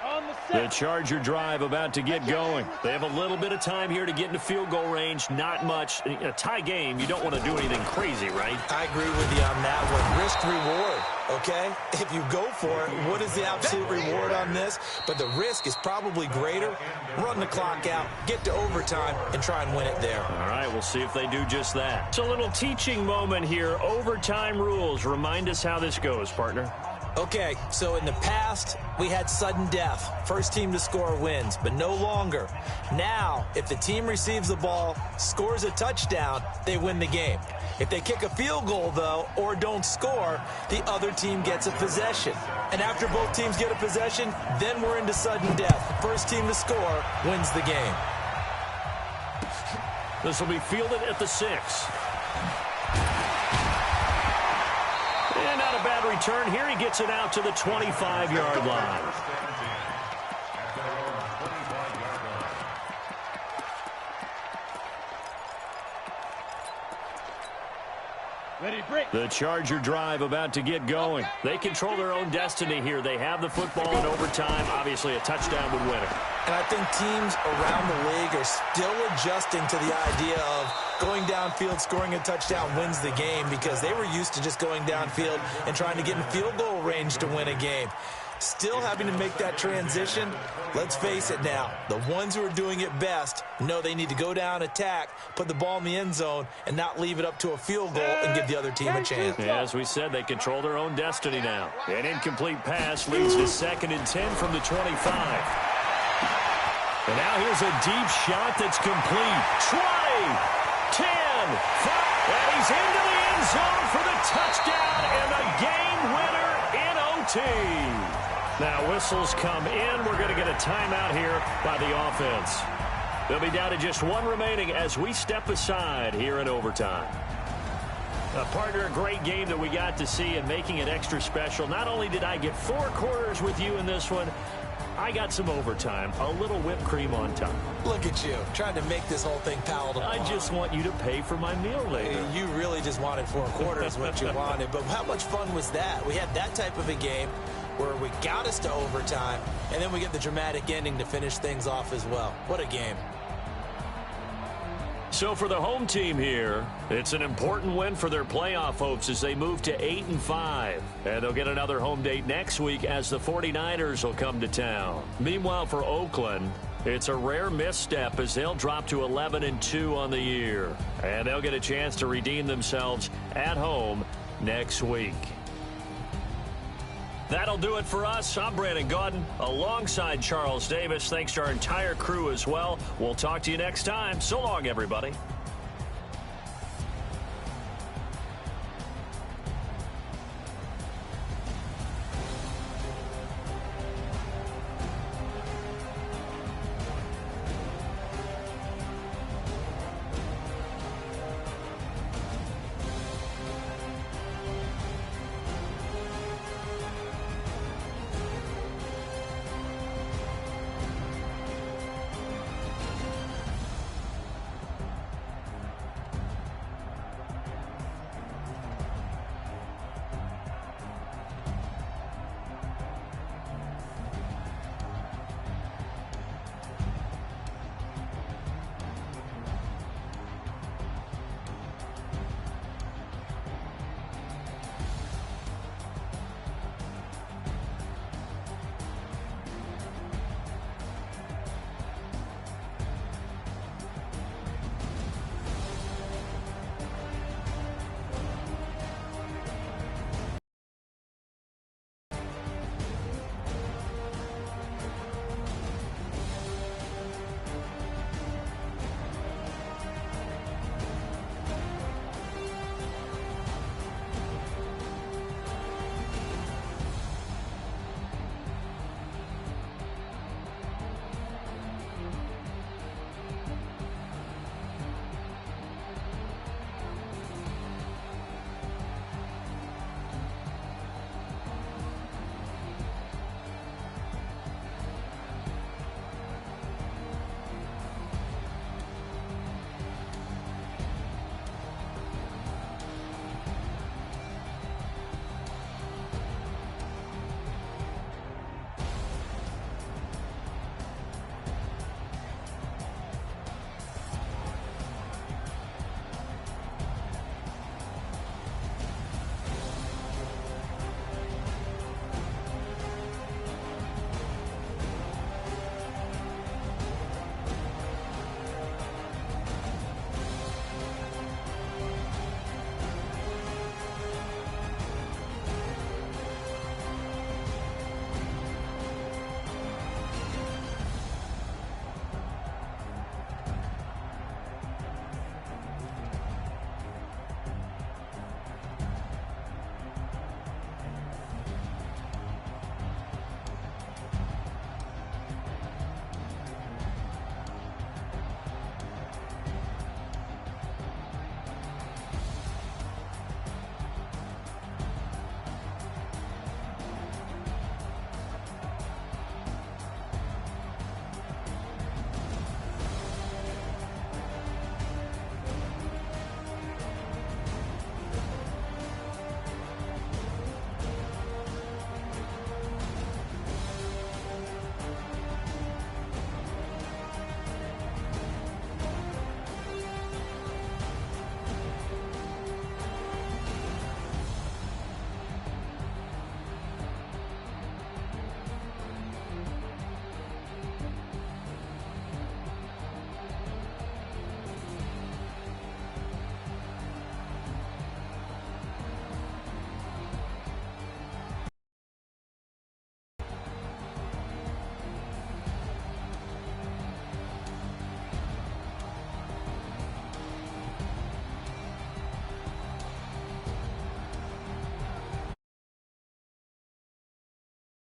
On the The Charger drive about to get going. They have a little bit of time here to get into field goal range. Not much. In a tie game, you don't want to do anything crazy, right? I agree with you on that one. Risk-reward, okay? If you go for it, what is the absolute reward on this? But the risk is probably greater. Run the clock out, get to overtime, and try and win it there. All right, we'll see if they do just that. It's a little teaching moment here. Overtime rules. Remind us how this goes, partner. Okay, so in the past, we had sudden death. First team to score wins, but no longer. Now, if the team receives the ball, scores a touchdown, they win the game. If they kick a field goal, though, or don't score, the other team gets a possession. And after both teams get a possession, then we're into sudden death. First team to score wins the game. This will be fielded at the 6. And not a bad return here. He gets it out to the 25-yard line. Ready, break. The Charger drive about to get going. They control their own destiny here. They have the football in overtime. Obviously, a touchdown would win it. And I think teams around the league are still adjusting to the idea of going downfield, scoring a touchdown wins the game, because they were used to just going downfield and trying to get in field goal range to win a game. Still having to make that transition. Let's face it now, the ones who are doing it best know they need to go down, attack, put the ball in the end zone, and not leave it up to a field goal and give the other team a chance. Yeah, as we said, they control their own destiny now. An incomplete pass leads to 2nd and 10 from the 25. And now here's a deep shot that's complete. 20, 10, 5, and he's into the end zone for the touchdown and the game winner in OT. Now whistles come in. We're going to get a timeout here by the offense. They'll be down to just 1 remaining as we step aside here in overtime. Partner, a great game that we got to see and making it extra special. Not only did I get 4 quarters with you in this one, I got some overtime, a little whipped cream on top. Look at you, trying to make this whole thing palatable. I just want you to pay for my meal later. You really just wanted 4 quarters what you wanted, but how much fun was that? We had that type of a game where we got us to overtime, and then we get the dramatic ending to finish things off as well. What a game. So for the home team here, it's an important win for their playoff hopes as they move to 8-5. And they'll get another home date next week as the 49ers will come to town. Meanwhile, for Oakland, it's a rare misstep as they'll drop to 11-2 on the year. And they'll get a chance to redeem themselves at home next week. That'll do it for us. I'm Brandon Gaudin alongside Charles Davis. Thanks to our entire crew as well. We'll talk to you next time. So long, everybody.